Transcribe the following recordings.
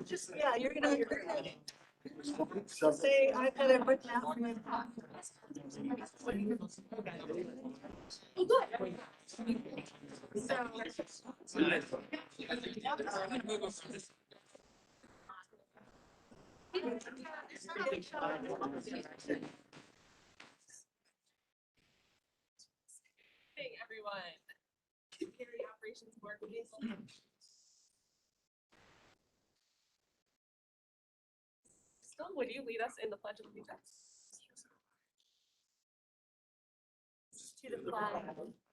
Just, yeah, you're gonna say, I've had it written out. Hey, everyone. VRE Operations Board meeting. Still, would you lead us in the Pledge of Allegiance? To the flag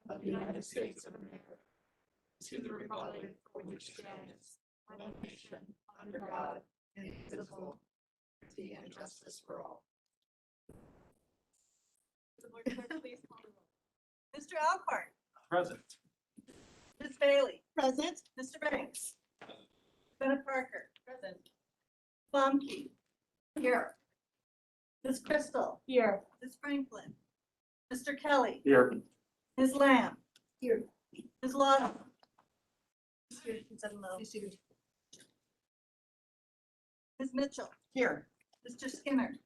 of the United States of America, to the republic for which stands one nation under God, indivisible, with liberty and justice for all. The board clerk, please call the roll. Mr. Alcorn, Present. Ms. Bailey. Present. Mr. Banks. Bennett Parker. Present. Blumkey. Here. Ms. Crystal. Here. Ms. Franklin. Mr. Kelly. Here. Ms. Lamb. Here. Ms. Lawton. Ms. Mitchell. Here. Mr. Skinner.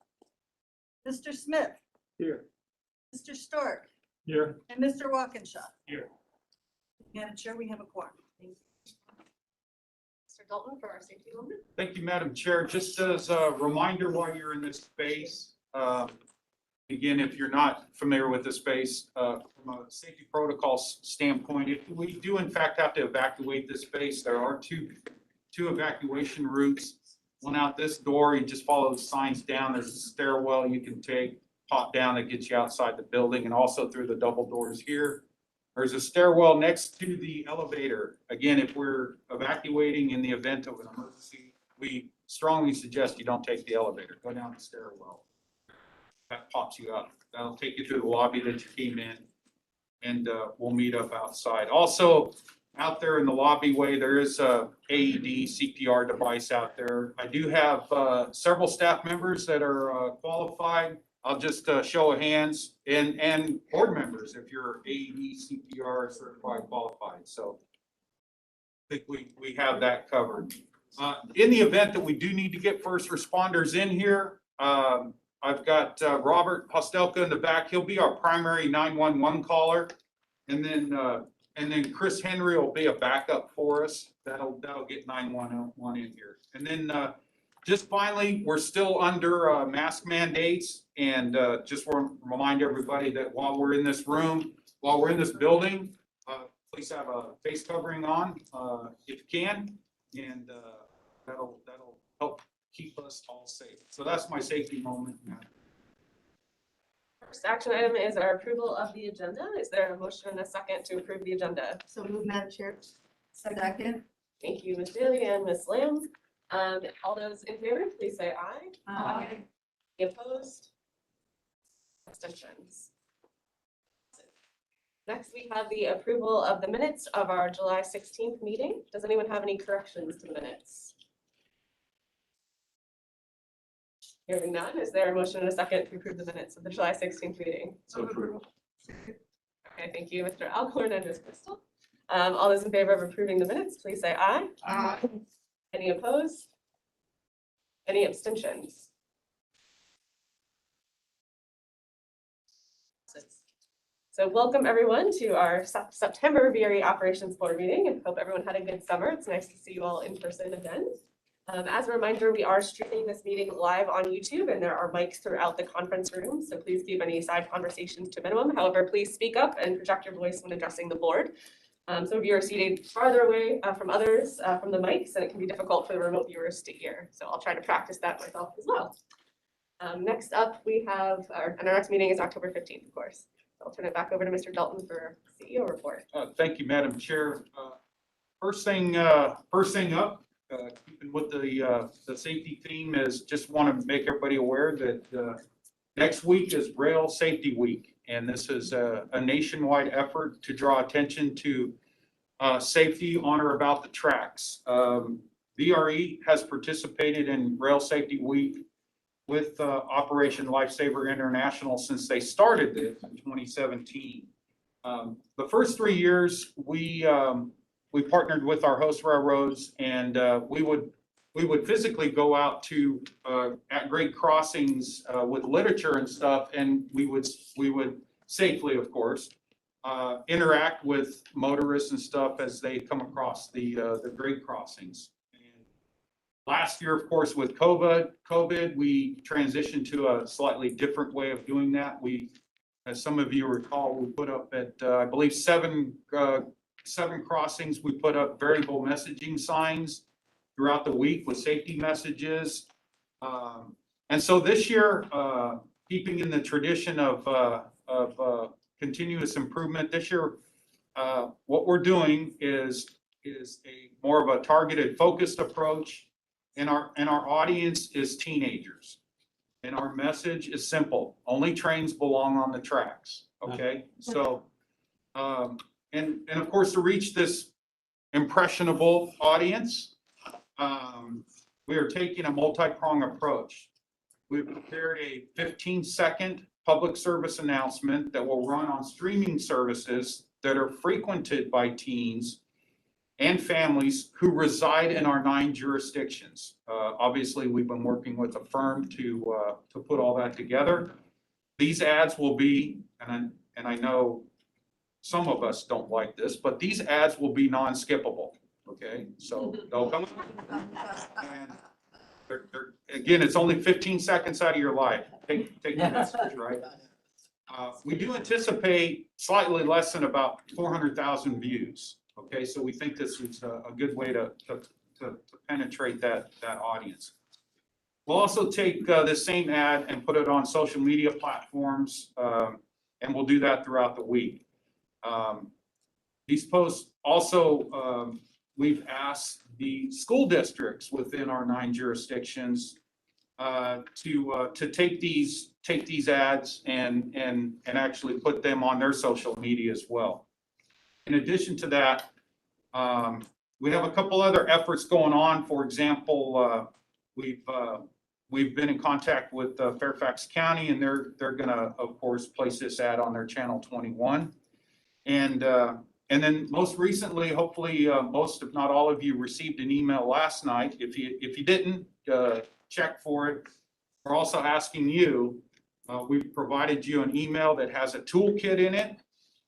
Mr. Smith. Here. Mr. Stork. Here. And Mr. Walkinshaw. Here. Madam Chair, we have a quorum. Mr. Dalton for our safety moment. Thank you, Madam Chair. Just as a reminder while you're in this space, again, if you're not familiar with the space, from a safety protocols standpoint, if we do in fact have to evacuate this space, there are two evacuation routes. One out this door, you just follow the signs down. There's a stairwell you can take, pop down that gets you outside the building, and also through the double doors here. There's a stairwell next to the elevator. Again, if we're evacuating in the event of an emergency, we strongly suggest you don't take the elevator. Go down the stairwell. That pops you up. That'll take you through the lobby that you came in, and we'll meet up outside. Also, out there in the lobby way, there is a AED CPR device out there. I do have several staff members that are qualified. I'll just show of hands, and board members if you're AED CPR certified qualified. So I think we have that covered. In the event that we do need to get first responders in here, I've got Robert Hostelka in the back. He'll be our primary 911 caller, and then Chris Henry will be a backup for us. That'll get 911 in here, and then. Just finally, we're still under mask mandates, and just want to remind everybody that while we're in this room, while we're in this building, please have a face covering on if you can, and that'll help keep us all safe. So that's my safety moment. First action item is our approval of the agenda. Is there a motion and a second to approve the agenda? So move, Madam Chair. Second. Thank you, Ms. Bailey and Ms. Lamb. All those in favor, please say aye. Aye. Any opposed? Abstentions. Next, we have the approval of the minutes of our July 16th meeting. Does anyone have any corrections to the minutes? Hearing none, is there a motion and a second to approve the minutes of the July 16th meeting? So approved. Okay, thank you, Mr. Alcorn and Ms. Crystal. All those in favor of approving the minutes, please say aye. Aye. Any opposed? Any abstentions? So welcome everyone to our September VRE Operations Board meeting, and hope everyone had a good summer. It's nice to see you all in person again. As a reminder, we are streaming this meeting live on YouTube, and there are mics throughout the conference room, so please keep any side conversations to minimum. However, please speak up and project your voice when addressing the board. Some of you are seated farther away from others from the mics, and it can be difficult for the remote viewers to hear. So I'll try to practice that myself as well. Next up, we have, and our next meeting is October 15th, of course. So I'll turn it back over to Mr. Dalton for CEO report. Thank you, Madam Chair. First thing up, keeping with the safety theme, is just want to make everybody aware that next week is Rail Safety Week. And this is a nationwide effort to draw attention to safety on or about the tracks. VRE has participated in Rail Safety Week with Operation Lifesaver International since they started this in 2017. The first 3 years, we partnered with our host railroads, and we would physically go out to at grade crossings with literature and stuff, and we would safely, of course, interact with motorists and stuff as they come across the grade crossings. And last year, of course, with COVID, we transitioned to a slightly different way of doing that. We, as some of you recall, we put up at I believe seven crossings. We put up variable messaging signs throughout the week with safety messages. And so this year, keeping in the tradition of continuous improvement, this year, what we're doing is a more of a targeted, focused approach, and our audience is teenagers. And our message is simple: only trains belong on the tracks. Okay, so and of course, to reach this impressionable audience, we are taking a multi-pronged approach. We've prepared a 15-second public service announcement that will run on streaming services that are frequented by teens and families who reside in our 9 jurisdictions. Obviously, we've been working with a firm to put all that together. These ads will be, and I know some of us don't like this, but these ads will be non-skippable. Okay, so they'll come, and again, it's only 15 seconds out of your life. Take the message, right? We do anticipate slightly less than about 400,000 views. Okay, so we think this is a good way to penetrate that audience. We'll also take this same ad and put it on social media platforms, and we'll do that throughout the week. These posts also, we've asked the school districts within our 9 jurisdictions to take these ads and actually put them on their social media as well. In addition to that, we have a couple other efforts going on. For example, we've been in contact with Fairfax County, and they're gonna, of course, place this ad on their channel 21. And then most recently, hopefully, most if not all of you received an email last night. If you didn't, check for it. We're also asking you. We've provided you an email that has a toolkit in it.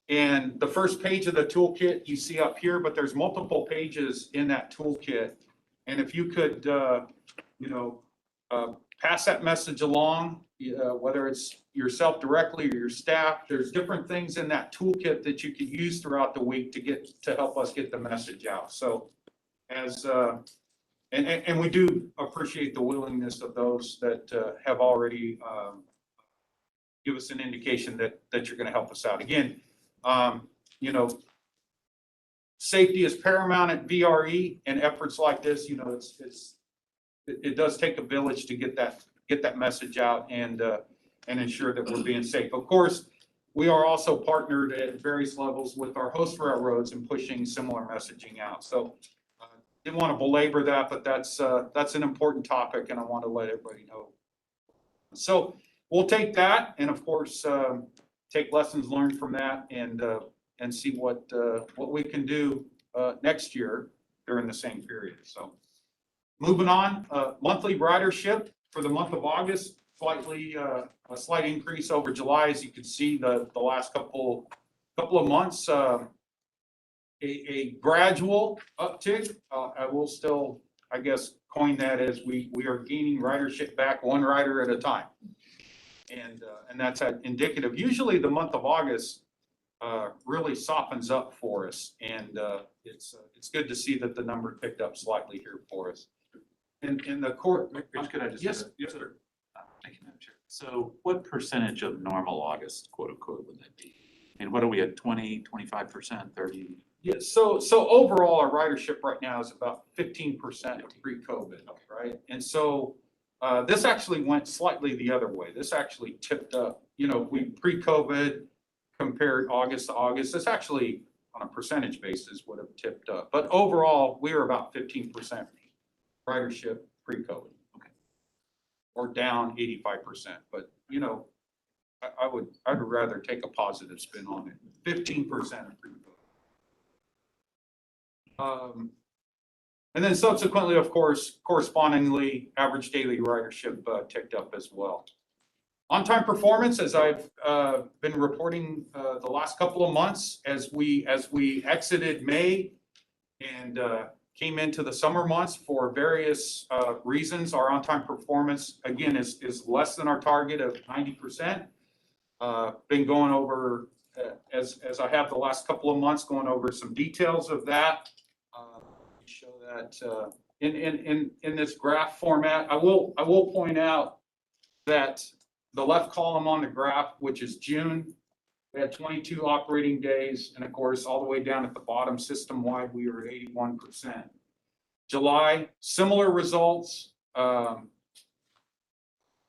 And the first page of the toolkit you see up here, but there's multiple pages in that toolkit. And if you could, pass that message along, whether it's yourself directly or your staff, there's different things in that toolkit that you could use throughout the week to help us get the message out. So and we do appreciate the willingness of those that have already give us an indication that you're going to help us out. Again, safety is paramount at VRE, and efforts like this, it does take a village to get that message out and ensure that we're being safe. Of course, we are also partnered at various levels with our host railroads in pushing similar messaging out. So didn't want to belabor that, but that's an important topic, and I want to let everybody know. So we'll take that, and of course, take lessons learned from that, and see what we can do next year during the same period. So moving on, monthly ridership for the month of August, a slight increase over July. As you can see, the last couple of months, a gradual uptick. I will still, I guess, coin that as we are gaining ridership back one rider at a time. And that's indicative. Usually the month of August really softens up for us, and it's good to see that the number picked up slightly here for us. In the court, Rich, could I just? Yes, sir. Thank you, Madam Chair. So what percentage of normal August, quote unquote, would that be? And what are we at, 20, 25%, 30? Yeah, so overall, our ridership right now is about 15% of pre-COVID, right? And so this actually went slightly the other way. This actually tipped up. We pre-COVID compared August to August. This actually, on a percentage basis, would have tipped up. But overall, we are about 15%. ridership pre-COVID. Okay. Or down 85%, but you know, I'd rather take a positive spin on it. 15% of pre-COVID. And then subsequently, of course, correspondingly, average daily ridership ticked up as well. On-time performance, as I've been reporting the last couple of months, as we exited May and came into the summer months for various reasons, our on-time performance again is less than our target of 90%. Been going over as I have the last couple of months, going over some details of that. Show that in this graph format. I will point out that the left column on the graph, which is June, we had 22 operating days, and of course, all the way down at the bottom, system-wide, we were at 81%. July, similar results. One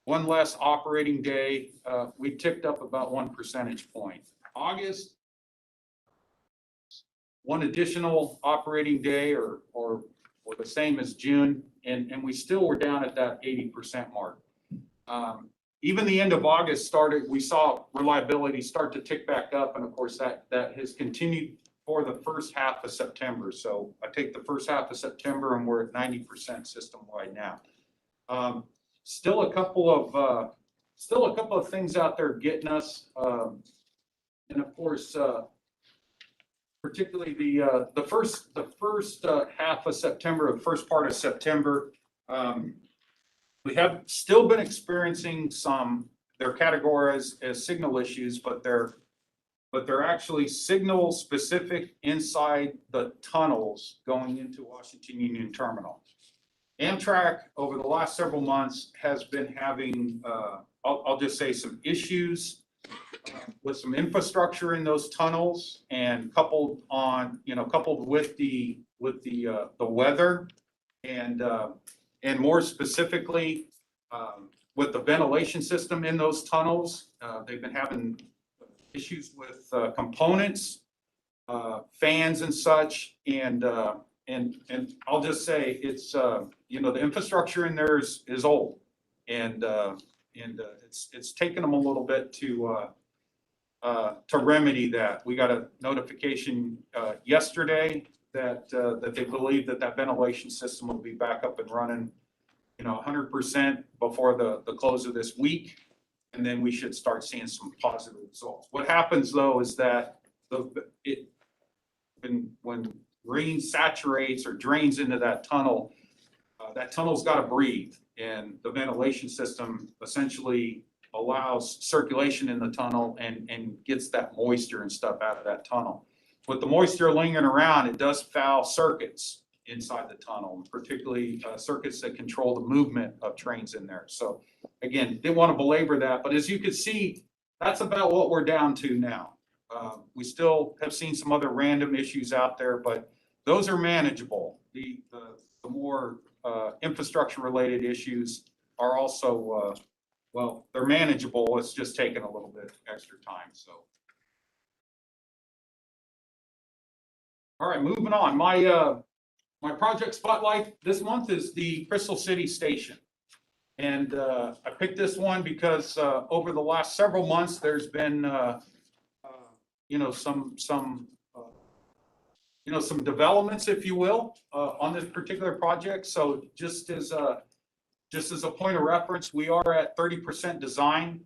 less operating day. We ticked up about 1 percentage point. August, one additional operating day or the same as June, and we still were down at that 80% mark. Even the end of August we saw reliability start to tick back up, and of course that has continued for the first half of September. So I take the first half of September and we're at 90% system-wide now. Still a couple of things out there getting us, and of course, particularly the first half of September, the first part of September, we have still been experiencing they're categorized as signal issues, but they're actually signal specific inside the tunnels going into Washington Union Terminal. Amtrak over the last several months has been having, I'll just say, some issues with some infrastructure in those tunnels, and coupled with the weather, and more specifically with the ventilation system in those tunnels. They've been having issues with components, fans and such, and I'll just say it's the infrastructure in there is old, and it's taken them a little bit to remedy that. We got a notification yesterday that they believe that ventilation system will be back up and running, 100% before the close of this week, and then we should start seeing some positive results. What happens though is that when rain saturates or drains into that tunnel's got to breathe, and the ventilation system essentially allows circulation in the tunnel and gets that moisture and stuff out of that tunnel. With the moisture lingering around, it does foul circuits inside the tunnel, particularly circuits that control the movement of trains in there. So again, didn't want to belabor that, but as you can see, that's about what we're down to now. We still have seen some other random issues out there, but those are manageable. The more infrastructure related issues are also, they're manageable. It's just taking a little bit extra time. So, all right, moving on. My project spotlight this month is the Crystal City Station. And I picked this one because over the last several months, there's been, some developments, if you will, on this particular project. So just as a point of reference, we are at 30% design,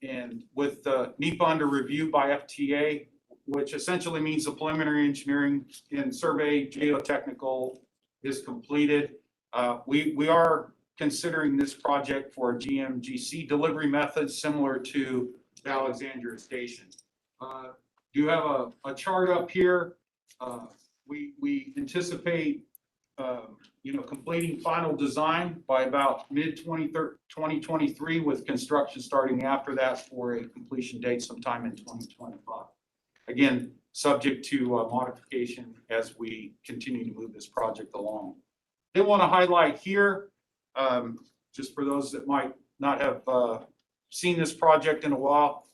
and with the NEPA under review by FTA, which essentially means the preliminary engineering and survey geotechnical is completed. We are considering this project for a GMGC delivery method similar to the Alexandria Station. You have a chart up here. We anticipate completing final design by about mid-2023, with construction starting after that for a completion date sometime in 2025. Again, subject to modification as we continue to move this project along. I want to highlight here, just for those that might not have seen this project in a while,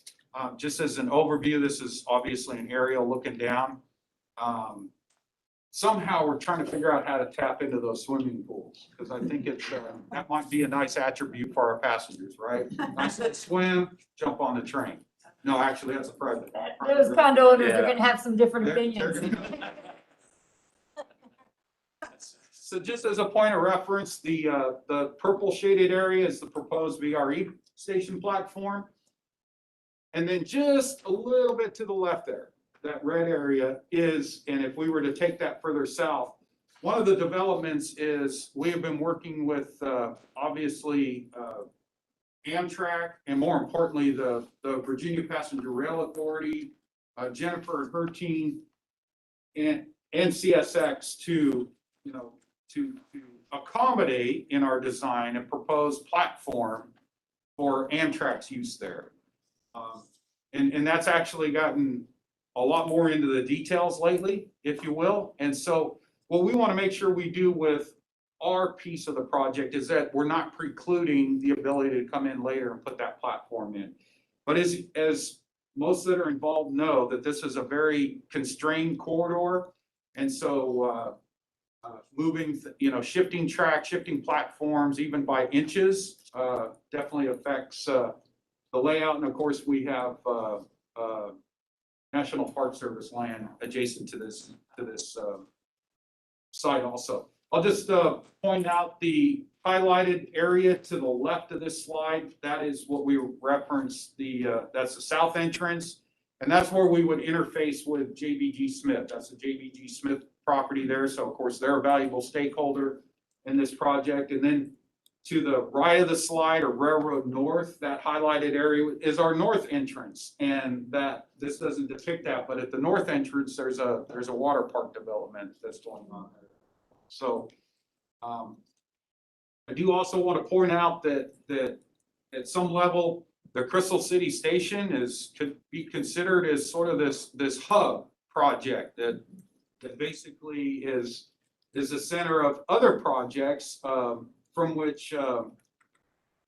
just as an overview, this is obviously an aerial looking down. somehow we're trying to figure out how to tap into those swimming pools, because I think it's, that might be a nice attribute for our passengers, right? Nice to swim, jump on the train. No, actually, that's a private. Those condo owners are Yeah. gonna have some different They're opinions. gonna- So just as a point of reference, the purple shaded area is the proposed VRE station platform. And then just a little bit to the left there, that red area is, and if we were to take that further south, one of the developments is we have been working with, obviously, Amtrak, and more importantly, the Virginia Passenger Rail Authority, Jennifer and her team, and CSX to, you know, to accommodate in our design a proposed platform for Amtrak's use there. And that's actually gotten a lot more into the details lately, if you will. And so what we want to make sure we do with our piece of the project is that we're not precluding the ability to come in later and put that platform in. But as most that are involved know, that this is a very constrained corridor. And so moving, shifting track, shifting platforms, even by inches, definitely affects the layout. And of course, we have National Park Service land adjacent to this site also. I'll just point out the highlighted area to the left of this slide. That is what we reference, that's the south entrance. And that's where we would interface with JBG Smith. That's the JBG Smith property there. So of course, they're a valuable stakeholder in this project. And then to the right of the slide, or Railroad North, that highlighted area is our north entrance. And that, this doesn't depict that, but at the north entrance, there's a water park development that's going on there. So I do also want to point out that at some level, the Crystal City Station could be considered as sort of this hub project that basically is the center of other projects, from which a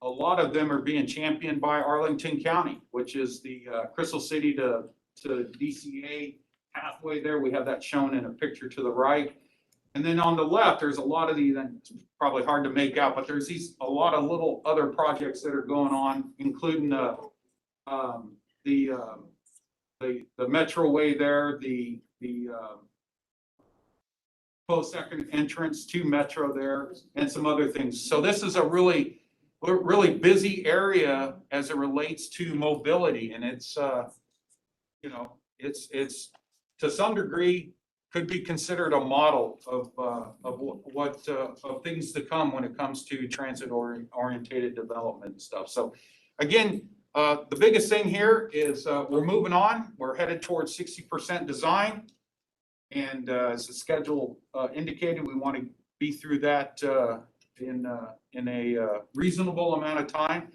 lot of them are being championed by Arlington County, which is the Crystal City to DCA pathway there. We have that shown in a picture to the right. And then on the left, there's a lot of these, and it's probably hard to make out, but there's a lot of little other projects that are going on, including the Metroway there, the post-second entrance to Metro there, and some other things. So this is a really busy area as it relates to mobility, and it's it's to some degree could be considered a model of things to come when it comes to transit oriented development and stuff. So again, the biggest thing here is we're moving on. We're headed towards 60% design. And as the schedule indicated, we want to be through that in a reasonable amount of time.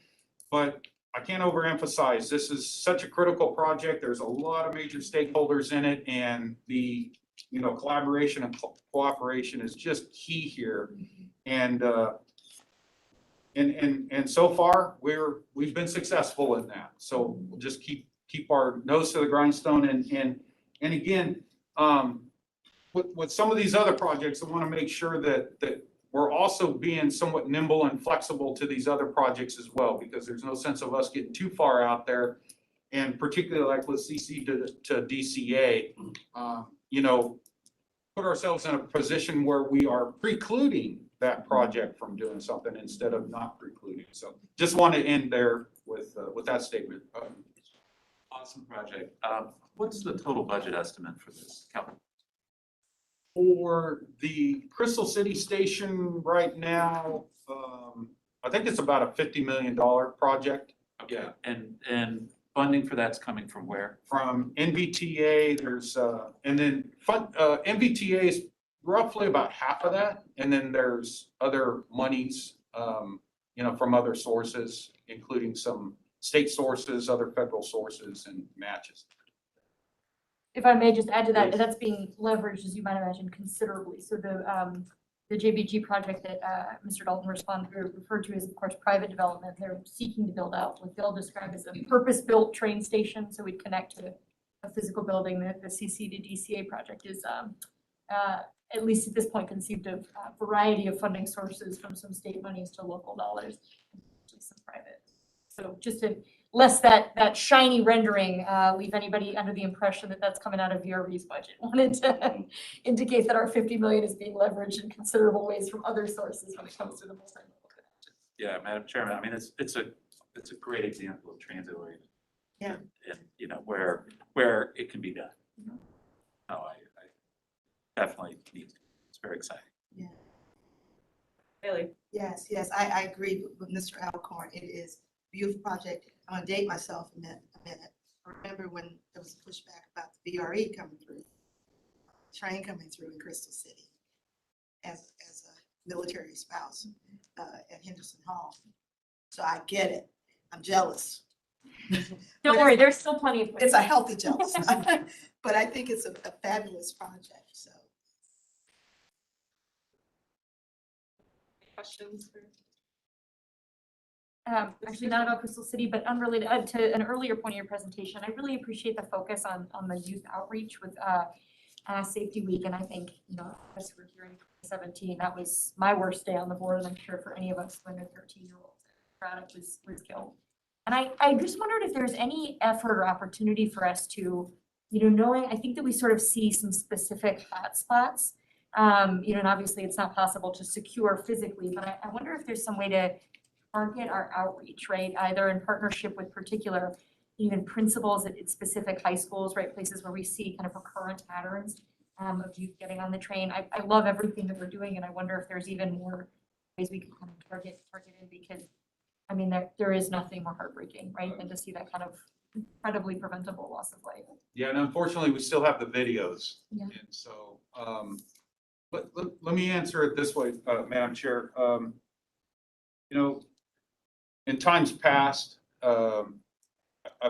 But I can't overemphasize, this is such a critical project. There's a lot of major stakeholders in it, and the collaboration and cooperation is just key here. And so far we've been successful in that. So we'll just keep our nose to the grindstone. And again, with some of these other projects, I want to make sure that we're also being somewhat nimble and flexible to these other projects as well, because there's no sense of us getting too far out there. And particularly like with CC to DCA, put ourselves in a position where we are precluding that project from doing something instead of not precluding. So just want to end there with that statement. Awesome project. What's the total budget estimate for this? For the Crystal City Station right now, I think it's about a $50 million project. Okay. Yeah. And funding for that's coming from where? From NVTA, there's and then NVTA is roughly about half of that, and then there's other monies, from other sources, including some state sources, other federal sources, and matches. If I may just add to that, Please. that's being leveraged, as you might imagine, considerably. So the JBG project that Mr. Dalton referred to is, of course, private development. They're seeking to build out what they'll describe as a purpose-built train station. So we'd connect to a physical building. The CC to DCA project is at least at this point, conceived of a variety of funding sources from some state monies to local dollars, and some private. So just to less that shiny rendering, leave anybody under the impression that that's coming out of VRE's budget. Wanted to indicate that our 50 million is being leveraged in considerable ways from other sources when it comes to the multi-level connections. Yeah, Madam Chairman, I mean, it's a great example of transit oriented. Yeah. And, you know, where it can be done. Mhm. Oh, I definitely need, it's very exciting. Yeah. Really? Yes, I agree with Mr. Alcorn. It is a beautiful project. I'm gonna date myself a minute. I remember when there was pushback about the VRE coming through, train coming through in Crystal City as a military spouse at Henderson Hall. So I get it. I'm jealous. Don't worry, there's still plenty of. It's a healthy jealous, but I think it's a fabulous project, so. Questions for? Actually not about Crystal City, but unrelated to an earlier point in your presentation. I really appreciate the focus on the youth outreach with Safety Week. And I think, you know, as we're here in 2017, that was my worst day on the board. And I'm sure for any of us when a 13-year-old product was killed. And I just wondered if there's any effort or opportunity for us to, you know, knowing, I think that we sort of see some specific hotspots. You know, and obviously it's not possible to secure physically, but I wonder if there's some way to target our outreach, right? Either in partnership with particular even principals at specific high schools, right? Places where we see kind of recurrent patterns of youth getting on the train. I love everything that we're doing, and I wonder if there's even more ways we can kind of target it, because I mean, there is nothing more heartbreaking, right, than to see that kind of incredibly preventable loss of life. Yeah, and unfortunately, we still have the videos. Yeah. And so, but let me answer it this way, Madam Chair. You know, in times past, I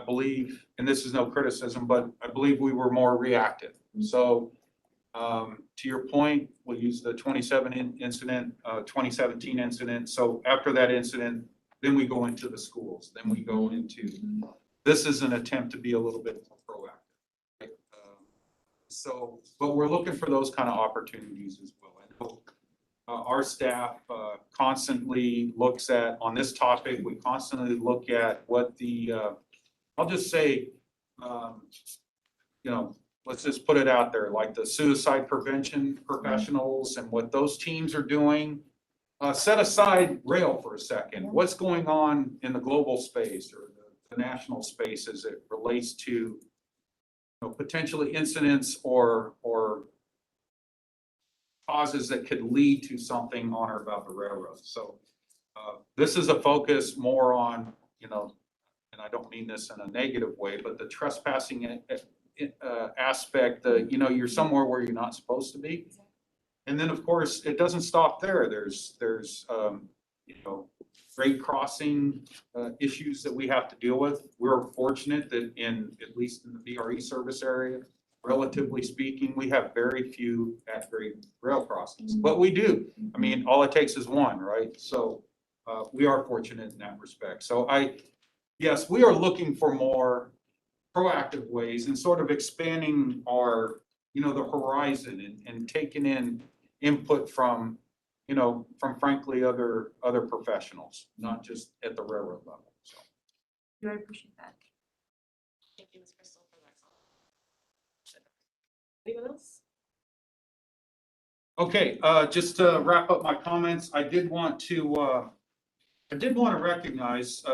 believe, and this is no criticism, but I believe we were more reactive. So, to your point, we'll use the 2017 incident. So after that incident, then we go into the schools, then we go into, this is an attempt to be a little bit more proactive. Right? So, but we're looking for those kind of opportunities as well. I know our staff constantly looks at, on this topic, we constantly look at what the, I'll just say, you know, let's just put it out there, like the suicide prevention professionals and what those teams are doing. Set aside rail for a second. What's going on in the global space or the national space as it relates to, you know, potentially incidents or causes that could lead to something on or about the railroad. So this is a focus more on, you know, and I don't mean this in a negative way, but the trespassing aspect, you know, you're somewhere where you're not supposed to be. And then, of course, it doesn't stop there. There's you know, grade crossing issues that we have to deal with. We're fortunate that at least in the VRE service area, relatively speaking, we have very few at-grade rail crossings, but we do. I mean, all it takes is one, right? So we are fortunate in that respect. So yes, we are looking for more proactive ways and sort of expanding our, you know, the horizon and taking in input from, you know, from frankly other professionals, not just at the railroad level. So. I appreciate that. Thank you, Ms. Crystal, for that. Anyone else? Okay, just to wrap up my comments, I did want to recognize,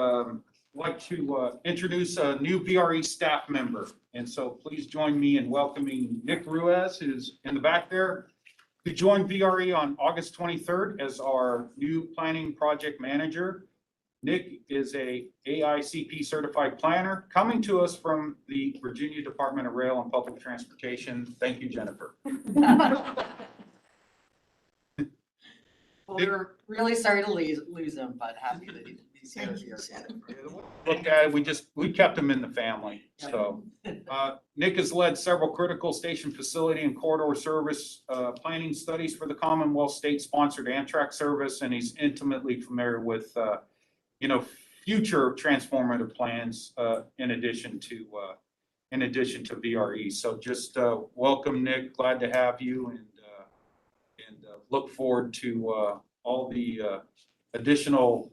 like to introduce a new VRE staff member. And so please join me in welcoming Nick Ruiz, who's in the back there, who joined VRE on August 23rd as our new planning project manager. Nick is a AICP certified planner coming to us from the Virginia Department of Rail and Public Transportation. Thank you, Jennifer. Well, we were really sorry to lose him, but happy that he's here. Thank you, Jennifer. Look at it, we kept him in the family. So Nick has led several critical station facility and corridor service planning studies for the Commonwealth state-sponsored Amtrak service, and he's intimately familiar with you know, future transformative plans in addition to VRE. So just welcome, Nick. Glad to have you, and look forward to all the additional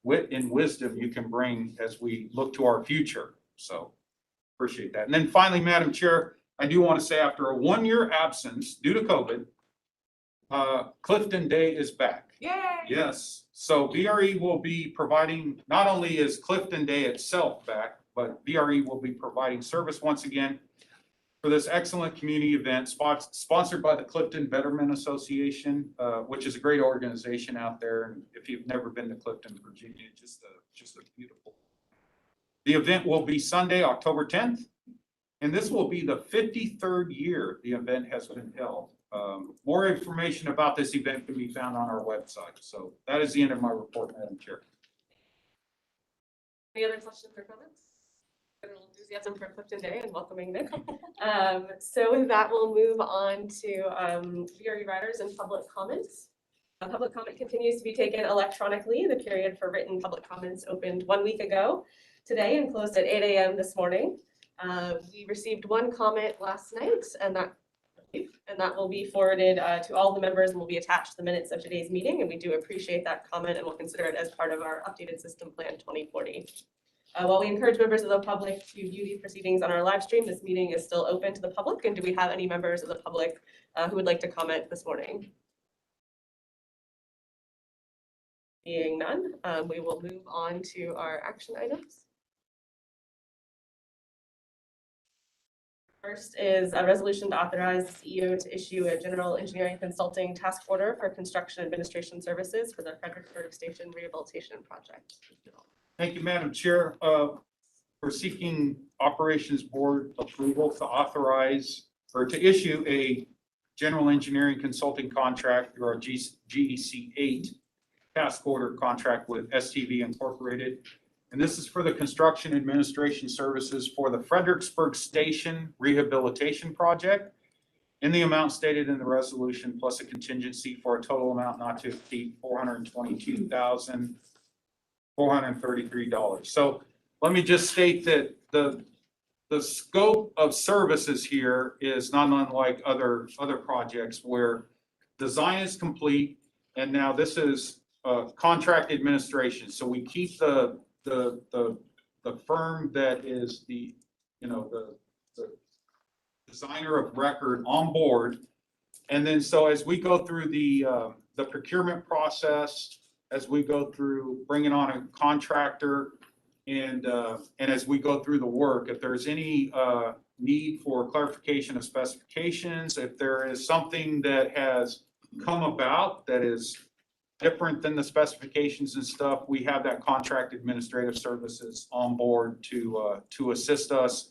wit and wisdom you can bring as we look to our future. So appreciate that. And then finally, Madam Chair, I do want to say after a 1-year absence due to COVID, Clifton Day is back. Yay! Yes, so VRE will be providing, not only is Clifton Day itself back, but VRE will be providing service once again for this excellent community event sponsored by the Clifton Betterment Association, which is a great organization out there. And if you've never been to Clifton, Virginia, just a beautiful. The event will be Sunday, October 10th, and this will be the 53rd year the event has been held. More information about this event can be found on our website. So that is the end of my report, Madam Chair. Any other questions or comments? A little enthusiasm for Clifton Day and welcoming Nick. So with that, we'll move on to VRE riders and public comments. Public comment continues to be taken electronically. The period for written public comments opened 1 week ago today and closed at 8 a.m. this morning. We received one comment last night, and that will be forwarded to all the members and will be attached to the minutes of today's meeting. And we do appreciate that comment and we'll consider it as part of our updated system plan 2040. While we encourage members of the public to view these proceedings on our live stream, this meeting is still open to the public. And do we have any members of the public who would like to comment this morning? Being none, we will move on to our action items. First is a resolution to authorize the CEO to issue a general engineering consulting task order for construction administration services for the Fredericksburg Station Rehabilitation Project. Thank you, Madam Chair. We're seeking Operations Board approval to authorize or to issue a general engineering consulting contract through our GEC 8 task order contract with STV Incorporated. And this is for the construction administration services for the Fredericksburg Station Rehabilitation Project in the amount stated in the resolution, plus a contingency for a total amount not to exceed $422,433. So let me just state that the scope of services here is not unlike other projects where design is complete, and now this is contract administration. So we keep the firm that is the designer of record on board. And then so as we go through the procurement process, as we go through bringing on a contractor and as we go through the work, if there's any need for clarification of specifications, if there is something that has come about that is different than the specifications and stuff, we have that contract administrative services on board to assist us,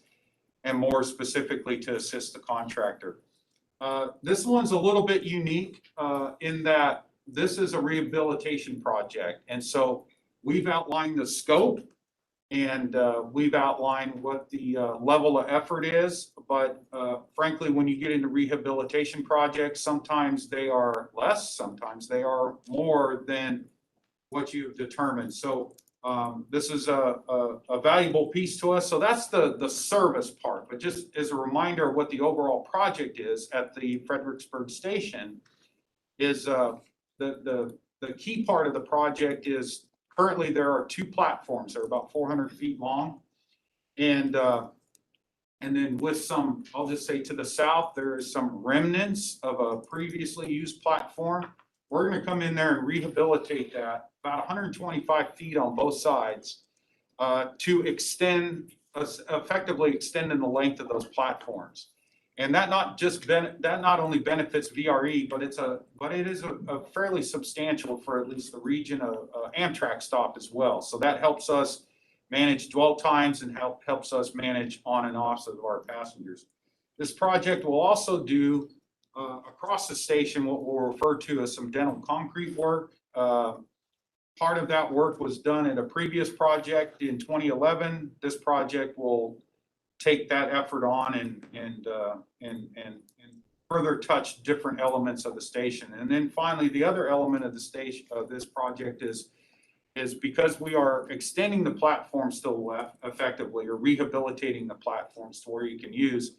and more specifically to assist the contractor. This one's a little bit unique in that this is a rehabilitation project, and so we've outlined the scope and we've outlined what the level of effort is, but frankly, when you get into rehabilitation projects, sometimes they are less, sometimes they are more than what you've determined. So this is a valuable piece to us. So that's the service part, but just as a reminder of what the overall project is at the Fredericksburg Station is the key part of the project is currently there are 2 platforms. They're about 400 feet long. And then with some, I'll just say to the south, there is some remnants of a previously used platform. We're going to come in there and rehabilitate that about 125 feet on both sides to effectively extending the length of those platforms. And that not only benefits VRE, but it is a fairly substantial for at least the region of Amtrak stop as well. So that helps us manage dwell times and helps us manage on and offs of our passengers. This project will also do across the station what we'll refer to as some dental concrete work. Part of that work was done in a previous project in 2011. This project will take that effort on and further touch different elements of the station. And then finally, the other element of the station of this project is because we are extending the platform still left effectively, or rehabilitating the platforms to where you can use,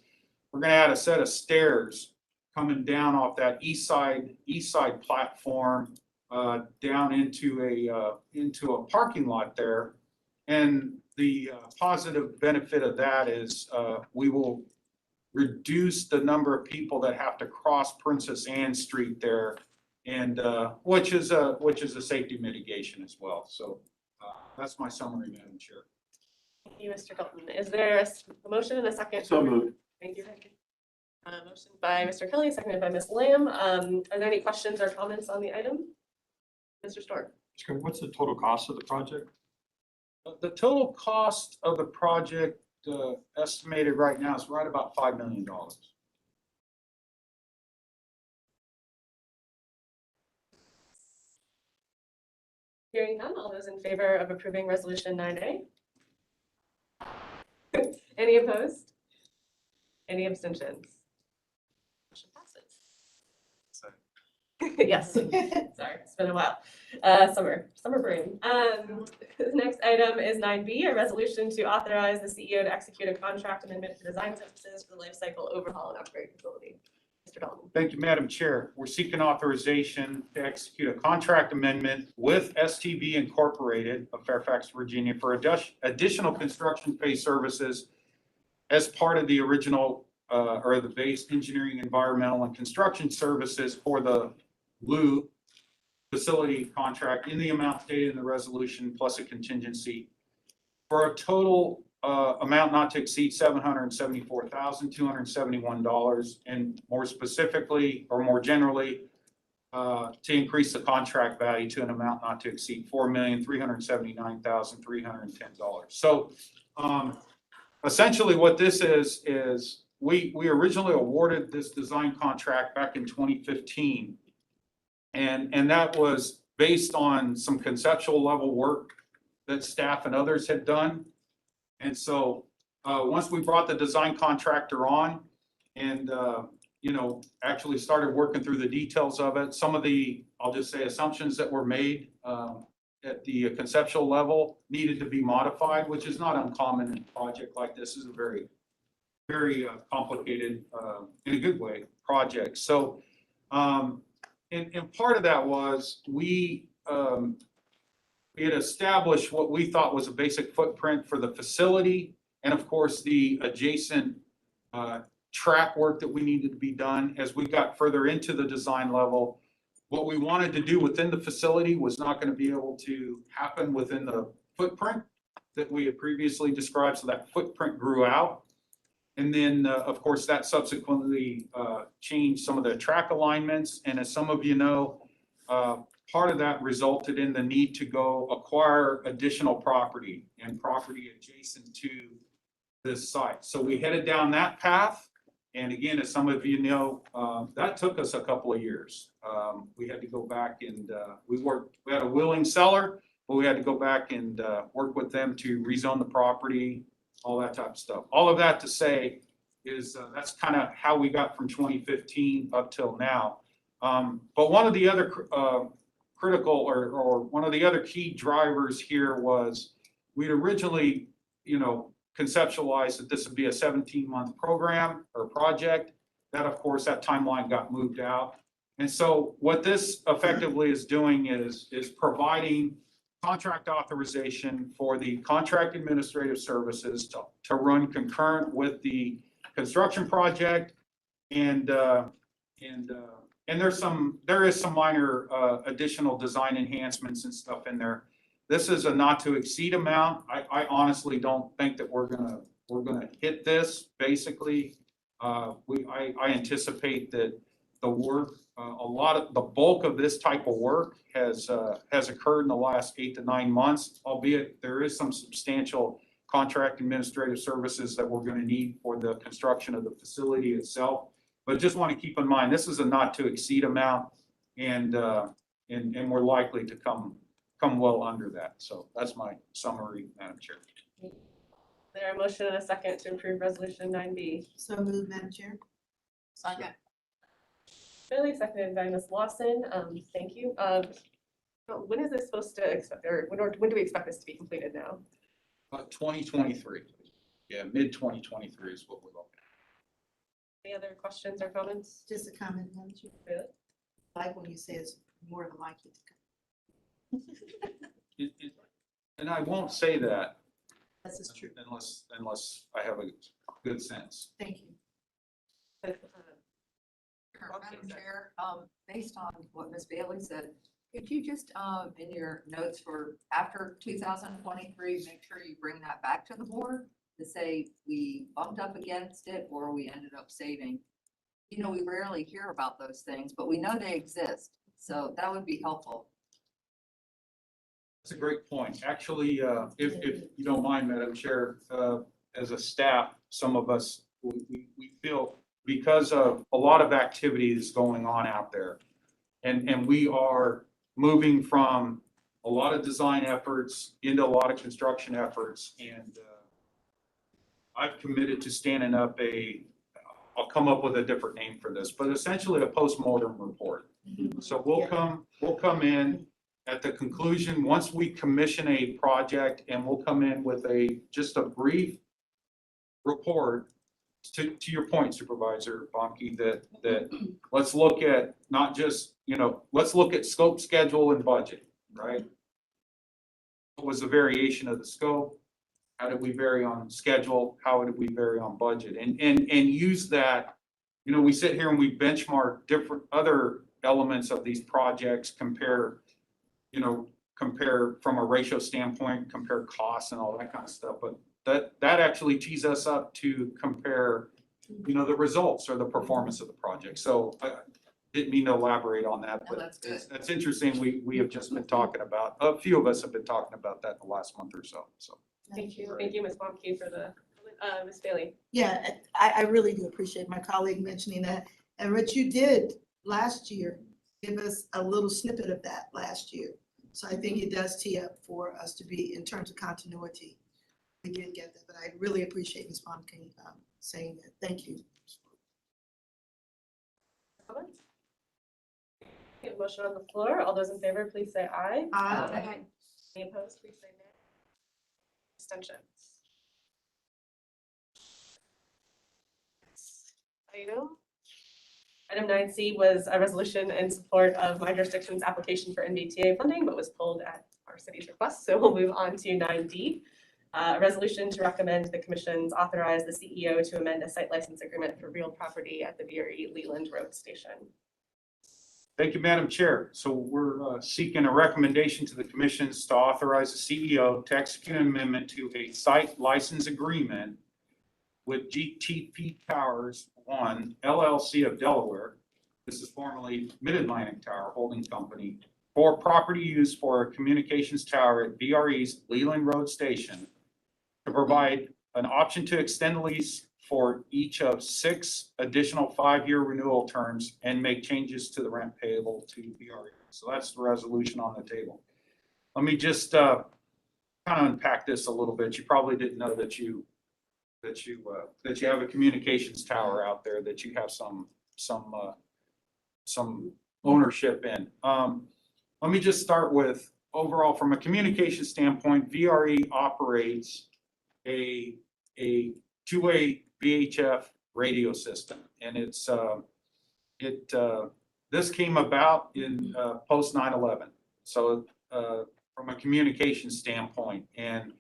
we're going to add a set of stairs coming down off that east side platform, down into a parking lot there. And the positive benefit of that is we will reduce the number of people that have to cross Princess Anne Street there, and which is a safety mitigation as well. So that's my summary, Madam Chair. Thank you, Mr. Dalton. Is there a motion and a second? So moved. Thank you. Motion by Mr. Kelly, seconded by Ms. Lamb. Are there any questions or comments on the item? Mr. Storr. What's the total cost of the project? The total cost of the project estimated right now is right about $5 million. Hearing none, all those in favor of approving resolution 9A? Any opposed? Any abstentions? Motion passes. Yes, sorry, it's been a while. Summer brain. The next item is 9B, a resolution to authorize the CEO to execute a contract amendment for design services for the life cycle overhaul and upgrade facility. Mr. Dalton. Thank you, Madam Chair. We're seeking authorization to execute a contract amendment with STV Incorporated of Fairfax, Virginia for additional construction phase services as part of the original or the base engineering, environmental, and construction services for the LU facility contract in the amount stated in the resolution plus a contingency for a total amount not to exceed $774,271, and more specifically or more generally to increase the contract value to an amount not to exceed $4,379,310. So essentially what this is we originally awarded this design contract back in 2015. And that was based on some conceptual level work that staff and others had done. And so once we brought the design contractor on and, actually started working through the details of it, some of the, I'll just say, assumptions that were made at the conceptual level needed to be modified, which is not uncommon in a project like this. Is a very, very complicated, in a good way, project. So, and part of that was we had established what we thought was a basic footprint for the facility, and of course the adjacent track work that we needed to be done. As we got further into the design level, what we wanted to do within the facility was not going to be able to happen within the footprint that we had previously described, so that footprint grew out. And then, of course, that subsequently changed some of the track alignments. And as some of you know, part of that resulted in the need to go acquire additional property and property adjacent to this site. So we headed down that path. And again, as some of you know, that took us a couple of years. We had to go back and we had a willing seller, but we had to go back and work with them to rezone the property, all that type of stuff. All of that to say is that's kind of how we got from 2015 up till now. But one of the other critical or one of the other key drivers here was we'd originally, conceptualized that this would be a 17-month program or project. That, of course, that timeline got moved out. And so what this effectively is doing is providing contract authorization for the contract administrative services to run concurrent with the construction project. And there is some minor additional design enhancements and stuff in there. This is a not to exceed amount. I honestly don't think that we're gonna hit this. Basically, I anticipate that the work, the bulk of this type of work has occurred in the last 8 to 9 months, albeit there is some substantial contract administrative services that we're going to need for the construction of the facility itself. But just want to keep in mind, this is a not to exceed amount, and we're likely to come well under that. So that's my summary, Madam Chair. There a motion and a second to approve resolution 9B. So moved, Madam Chair. Second. Billy, seconded by Ms. Lawson. Thank you. When is this supposed to expect, or when do we expect this to be completed now? 2023. Yeah, mid 2023 is what we're looking Any other questions or comments? Just a comment, Madam Chair. Really? I like when you say it's more than likely to come. And I won't say that This is true. unless I have a good sense. Thank you. Madam Chair, based on what Ms. Bailey said, could you just, in your notes for after 2023, make sure you bring that back to the board to say we bumped up against it or we ended up saving? You know, we rarely hear about those things, but we know they exist. So that would be helpful. That's a great point. Actually, if you don't mind, Madam Chair, as a staff, some of us, we feel because of a lot of activity is going on out there. And we are moving from a lot of design efforts into a lot of construction efforts. And I've committed to standing up I'll come up with a different name for this, but essentially a postmortem report. So we'll come in at the conclusion, once we commission a project, and we'll come in with just a brief report to your point, Supervisor Bonke, that let's look at not just, let's look at scope, schedule, and budget, right? What was the variation of the scope? How did we vary on schedule? How did we vary on budget? And use that, we sit here and we benchmark different other elements of these projects, compare from a ratio standpoint, compare costs and all that kind of stuff. But that actually tees us up to compare, the results or the performance of the project. So I didn't mean to elaborate on that, No, but that's good. that's interesting. We have just been talking about, a few of us have been talking about that the last month or so. So. Thank you, Ms. Bonke, for the, Ms. Bailey. Yeah, I really do appreciate my colleague mentioning that. And what you did last year, give us a little snippet of that last year. So I think it does tee up for us to be, in terms of continuity. We didn't get that, but I really appreciate Ms. Bonke saying that. Thank you. Comments? Okay, motion on the floor. All those in favor, please say aye. Aye. Any opposed, please say nay. Abstentions. Item 9C was a resolution in support of my jurisdiction's application for NBTA funding, but was pulled at our city's request. So we'll move on to 9D. A resolution to recommend the commission's authorize the CEO to amend a site license agreement for real property at the VRE Leland Road Station. Thank you, Madam Chair. So we're seeking a recommendation to the commissions to authorize the CEO to execute an amendment to a site license agreement with GTP Towers One LLC of Delaware. This is formerly Mid-Atlantic Tower Holding Company for property use for a communications tower at VRE's Leland Road Station to provide an option to extend the lease for each of 6 additional 5-year renewal terms and make changes to the rent payable to VRE. So that's the resolution on the table. Let me just kind of unpack this a little bit. You probably didn't know that you have a communications tower out there that you have some ownership in. Let me just start with overall, from a communication standpoint, VRE operates a two-way VHF radio system, and this came about in post 9/11. So from a communication standpoint, and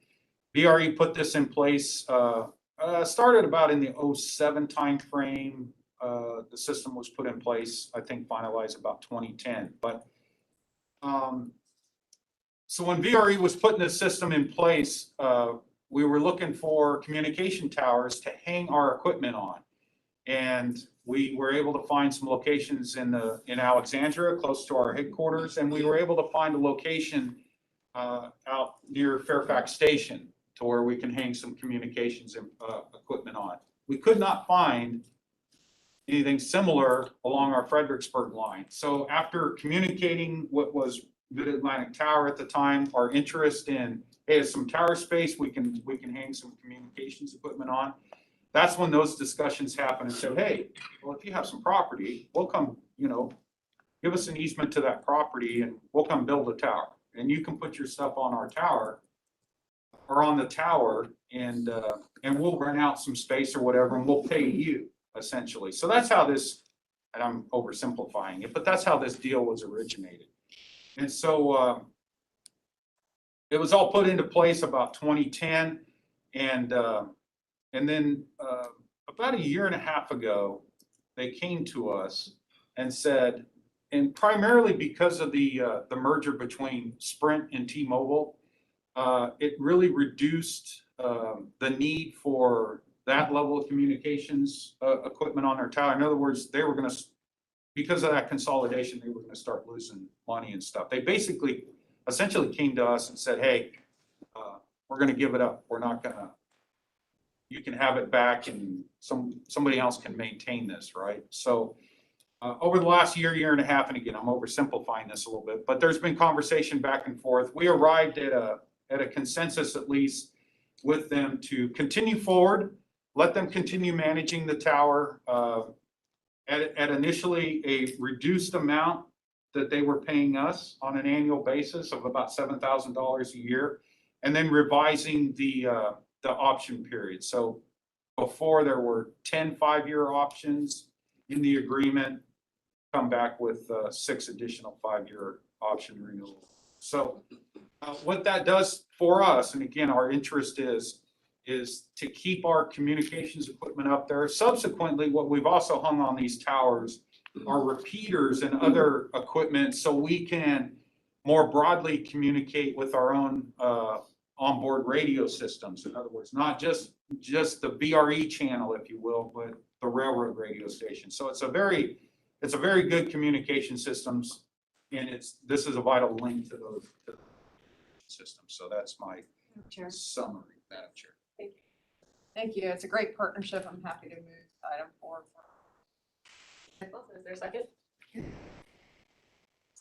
VRE put this in place. Started about in the 2007 timeframe. The system was put in place, I think finalized about 2010. But so when VRE was putting this system in place, we were looking for communication towers to hang our equipment on. And we were able to find some locations in Alexandria, close to our headquarters, and we were able to find a location out near Fairfax Station to where we can hang some communications equipment on. We could not find anything similar along our Fredericksburg line. So after communicating what was Mid-Atlantic Tower at the time, our interest in, hey, some tower space, we can hang some communications equipment on. That's when those discussions happened and said, hey, well, if you have some property, we'll come, give us an easement to that property and we'll come build a tower. And you can put your stuff on our tower or on the tower and we'll rent out some space or whatever and we'll pay you essentially. So that's how this, and I'm oversimplifying it, but that's how this deal was originated. And so it was all put into place about 2010, and then about a year and a half ago, they came to us and said, and primarily because of the merger between Sprint and T-Mobile, it really reduced the need for that level of communications equipment on their tower. In other words, they were going to, because of that consolidation, they were going to start losing money and stuff. They basically, essentially came to us and said, hey, we're going to give it up. We're not going to, you can have it back and somebody else can maintain this, right? So over the last year and a half, and again, I'm oversimplifying this a little bit, but there's been conversation back and forth. We arrived at a consensus, at least with them, to continue forward, let them continue managing the tower at initially a reduced amount that they were paying us on an annual basis of about $7,000 a year, and then revising the option period. So before there were 10 5-year options in the agreement, come back with 6 additional 5-year option renewals. So what that does for us, and again, our interest is to keep our communications equipment up there. Subsequently, what we've also hung on these towers are repeaters and other equipment, so we can more broadly communicate with our own onboard radio systems. In other words, not just the VRE channel, if you will, but the railroad radio station. So it's a very good communication systems, and this is a vital link to those systems. So that's my summary, Madam Chair. Thank you. It's a great partnership. I'm happy to move item forward. Is there a second?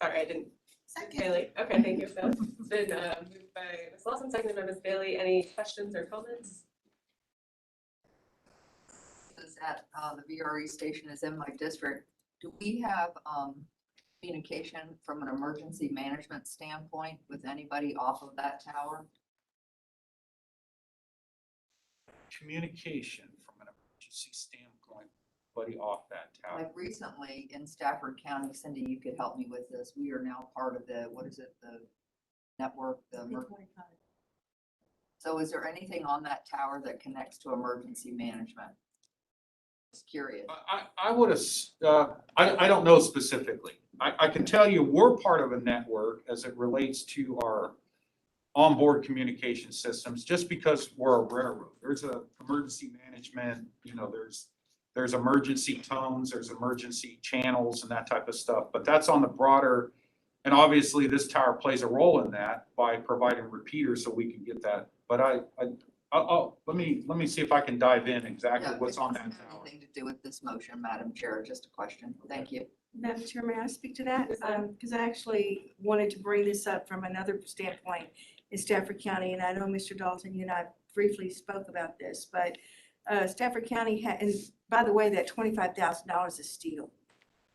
Sorry, I didn't. Second. Bailey. Okay, thank you, Phil. It's been moved by Ms. Lawson, seconded by Ms. Bailey. Any questions or comments? Is that the VRE station is in my district. Do we have communication from an emergency management standpoint with anybody off of that tower? Communication from an emergency standpoint, buddy, off that tower. Like recently in Stafford County, Cindy, you could help me with this. We are now part of the, what is it, the network, so is there anything on that tower that connects to emergency management? Just curious. I would have, I don't know specifically. I can tell you we're part of a network as it relates to our onboard communication systems, just because we're a railroad. There's a emergency management, there's emergency tones, there's emergency channels and that type of stuff, but that's on the broader, and obviously this tower plays a role in that by providing repeaters so we can get that. But let me see if I can dive in exactly Yeah, what's it on that doesn't have tower. anything to do with this motion, Madam Chair, just a question. Thank you. Madam Chair, may I speak to that? Yes, ma'am. Because I actually wanted to bring this up from another standpoint in Stafford County, and I know Mr. Dalton, you and I briefly spoke about this, but Stafford County had, and by the way, that $25,000 is steal.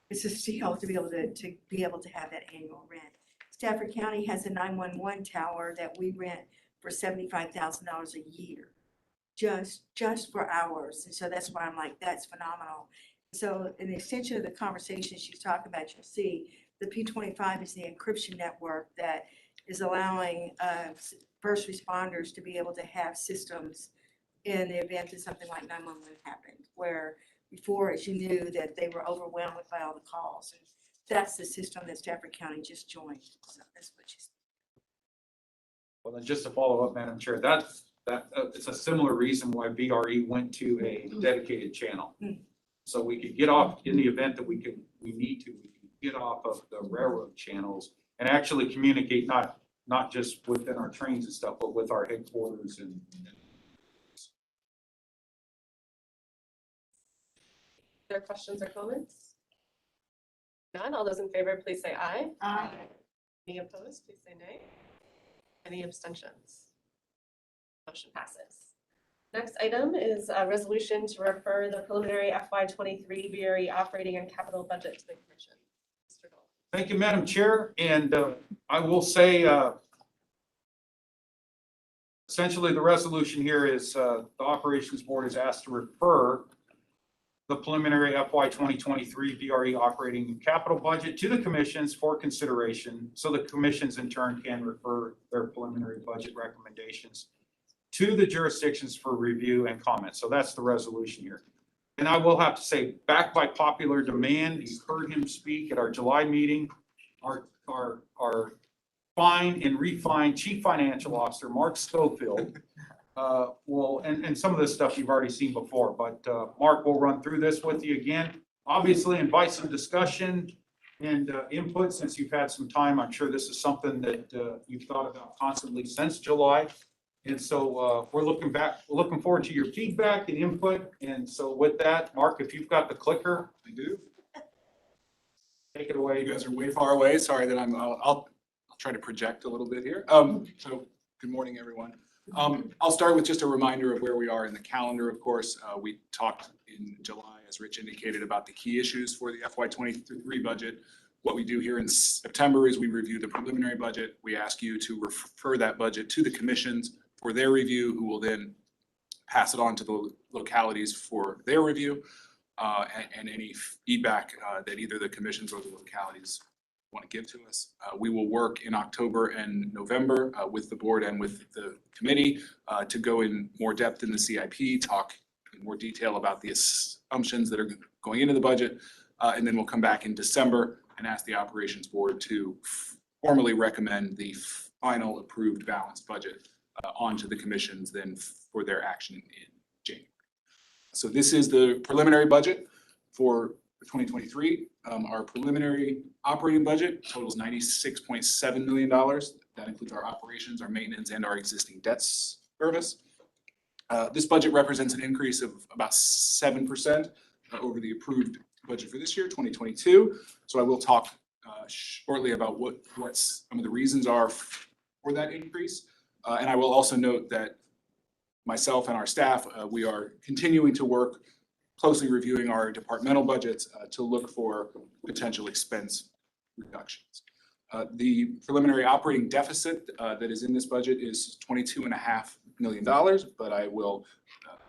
It's a steal to be able to have that annual rent. Stafford County has a 911 tower that we rent for $75,000 a year, just for hours. And so that's why I'm like, that's phenomenal. So an extension of the conversation she's talking about, you'll see the P25 is the encryption network that is allowing first responders to be able to have systems in the event that something like 911 happened, where before, as you knew, that they were overwhelmed by all the calls. And that's the system that Stafford County just joined. So that's what she's. Well, then just to follow up, Madam Chair, that's it's a similar reason why VRE went to a dedicated channel. So we could get off, in the event that we need to, we can get off of the railroad channels and actually communicate not just within our trains and stuff, but with our headquarters and. Are there questions or comments? None. All those in favor, please say aye. Aye. Any opposed, please say nay. Any abstentions? Motion passes. Next item is a resolution to refer the preliminary FY23 VRE operating and capital budget to the commission. Mr. Dole. Thank you, Madam Chair, and I will say essentially the resolution here is the Operations Board is asked to refer the preliminary FY 2023 VRE operating and capital budget to the commissions for consideration, so the commissions in turn can refer their preliminary budget recommendations to the jurisdictions for review and comment. So that's the resolution here. And I will have to say, backed by popular demand, you heard him speak at our July meeting. Our fine and refined Chief Financial Officer, Mark Schofield, and some of this stuff you've already seen before, but Mark will run through this with you again. Obviously, invite some discussion and input since you've had some time. I'm sure this is something that you've thought about constantly since July. And so we're looking forward to your feedback and input. And so with that, Mark, if you've got the clicker. I do. Take it away. You guys are way far away. Sorry that I'll try to project a little bit here. So good morning, everyone. I'll start with just a reminder of where we are in the calendar, of course. We talked in July, as Rich indicated, about the key issues for the FY 23 budget. What we do here in September is we review the preliminary budget. We ask you to refer that budget to the commissions for their review, who will then pass it on to the localities for their review, and any feedback that either the commissions or the localities want to give to us. We will work in October and November with the board and with the committee to go in more depth in the CIP, talk in more detail about the assumptions that are going into the budget, and then we'll come back in December and ask the operations board to formally recommend the final approved balanced budget onto the commissions then for their action in January. So this is the preliminary budget for 2023. Our preliminary operating budget totals $96.7 million. That includes our operations, our maintenance, and our existing debt service. This budget represents an increase of about 7% over the approved budget for this year, 2022. So I will talk shortly about what some of the reasons are for that increase. And I will also note that myself and our staff, we are continuing to work closely reviewing our departmental budgets to look for potential expense reductions. The preliminary operating deficit that is in this budget is $22.5 million, but I will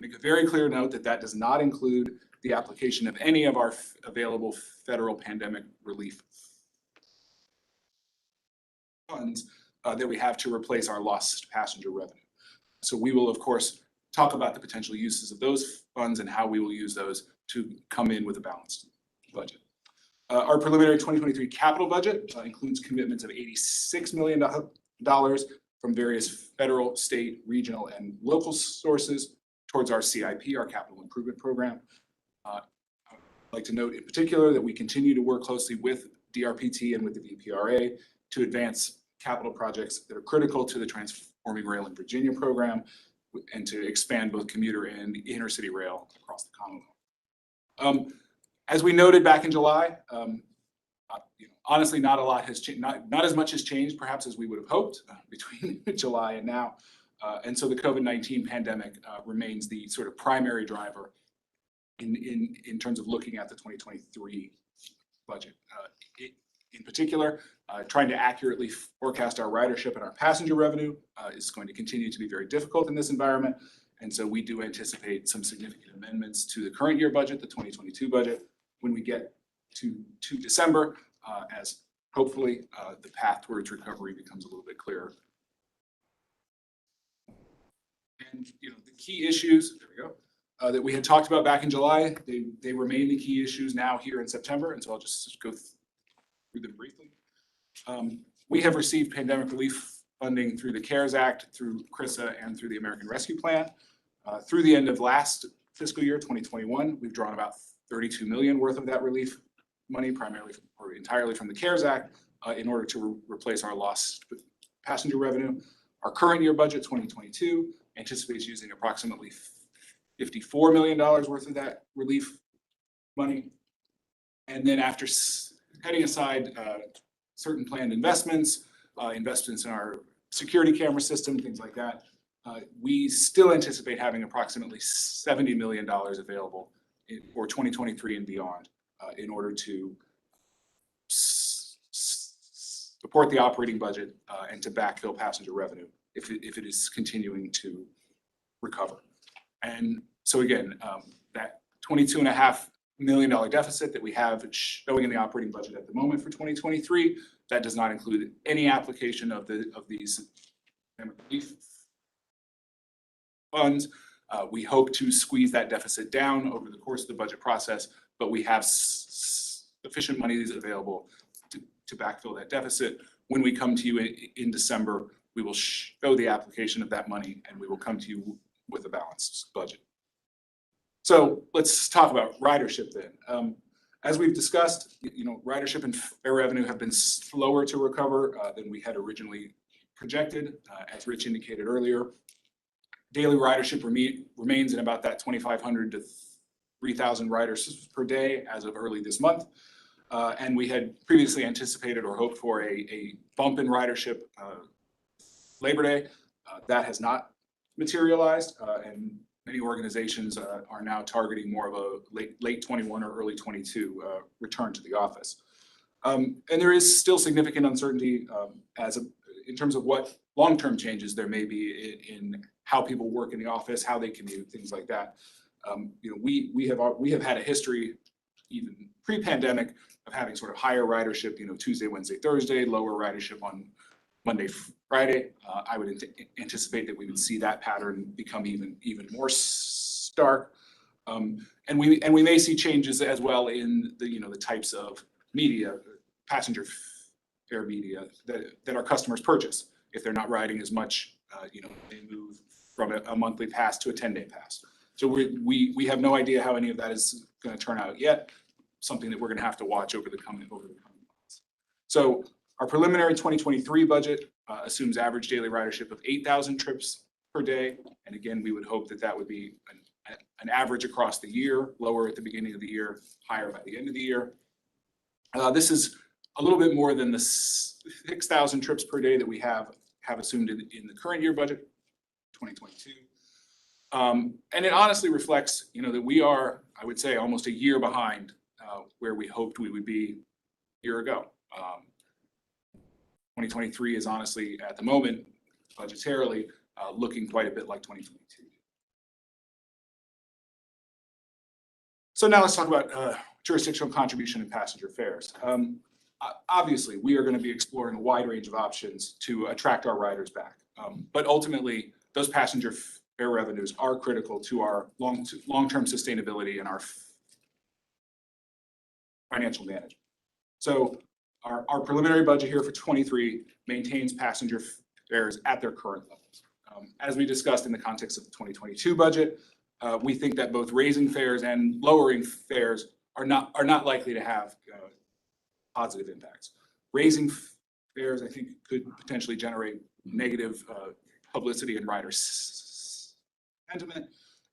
make a very clear note that that does not include the application of any of our available federal pandemic relief funds that we have to replace our lost passenger revenue. So we will, of course, talk about the potential uses of those funds and how we will use those to come in with a balanced budget. Our preliminary 2023 capital budget includes commitments of $86 million from various federal, state, regional, and local sources towards our CIP, our capital improvement program. I'd like to note in particular that we continue to work closely with DRPT and with the VPRA to advance capital projects that are critical to the Transforming Rail in Virginia program and to expand both commuter and intercity rail across the Commonwealth. As we noted back in July, honestly, not a lot has changed, not as much has changed perhaps as we would have hoped between July and now. And so the COVID-19 pandemic remains the sort of primary driver in terms of looking at the 2023 budget. In particular, trying to accurately forecast our ridership and our passenger revenue is going to continue to be very difficult in this environment. And so we do anticipate some significant amendments to the current year budget, the 2022 budget, when we get to December, as hopefully the path towards recovery becomes a little bit clearer. And the key issues, there we go, that we had talked about back in July, they remain the key issues now here in September. And so I'll just go through them briefly. We have received pandemic relief funding through the CARES Act, through CRISA, and through the American Rescue Plan. Through the end of last fiscal year, 2021, we've drawn about $32 million worth of that relief money, primarily or entirely from the CARES Act, in order to replace our lost passenger revenue. Our current year budget, 2022, anticipates using approximately $54 million worth of that relief money. And then after setting aside certain planned investments in our security camera system, things like that, we still anticipate having approximately $70 million available for 2023 and beyond in order to support the operating budget and to backfill passenger revenue if it is continuing to recover. And so again, that $22.5 million deficit that we have showing in the operating budget at the moment for 2023. That does not include any application of these relief funds. We hope to squeeze that deficit down over the course of the budget process, but we have sufficient monies available to backfill that deficit. When we come to you in December, we will show the application of that money and we will come to you with a balanced budget. So let's talk about ridership then. As we've discussed, ridership and fare revenue have been slower to recover than we had originally projected. As Rich indicated earlier, daily ridership remains in about that 2,500 to 3,000 riders per day as of early this month. And we had previously anticipated or hoped for a bump in ridership Labor Day. That has not materialized, and many organizations are now targeting more of a late 21 or early 22 return to the office. And there is still significant uncertainty in terms of what long-term changes there may be in how people work in the office, how they commute, things like that. We have had a history, even pre-pandemic, of having sort of higher ridership, Tuesday, Wednesday, Thursday, lower ridership on Monday, Friday. I would anticipate that we would see that pattern become even more stark. And we may see changes as well in the types of media, passenger fare media that our customers purchase. If they're not riding as much, they move from a monthly pass to a 10-day pass. So we have no idea how any of that is going to turn out yet. Something that we're going to have to watch over the coming months. So our preliminary 2023 budget assumes average daily ridership of 8,000 trips per day. And again, we would hope that would be an average across the year, lower at the beginning of the year, higher by the end of the year. This is a little bit more than the 6,000 trips per day that we have assumed in the current year budget, 2022. And it honestly reflects, that we are, I would say, almost a year behind where we hoped we would be a year ago. 2023 is honestly, at the moment, budgetarily, looking quite a bit like 2022. So now let's talk about jurisdictional contribution and passenger fares. Obviously, we are going to be exploring a wide range of options to attract our riders back. But ultimately, those passenger fare revenues are critical to our long-term sustainability and our financial management. So our preliminary budget here for 23 maintains passenger fares at their current levels. As we discussed in the context of the 2022 budget, we think that both raising fares and lowering fares are not likely to have positive impacts. Raising fares, I think, could potentially generate negative publicity and rider sentiment.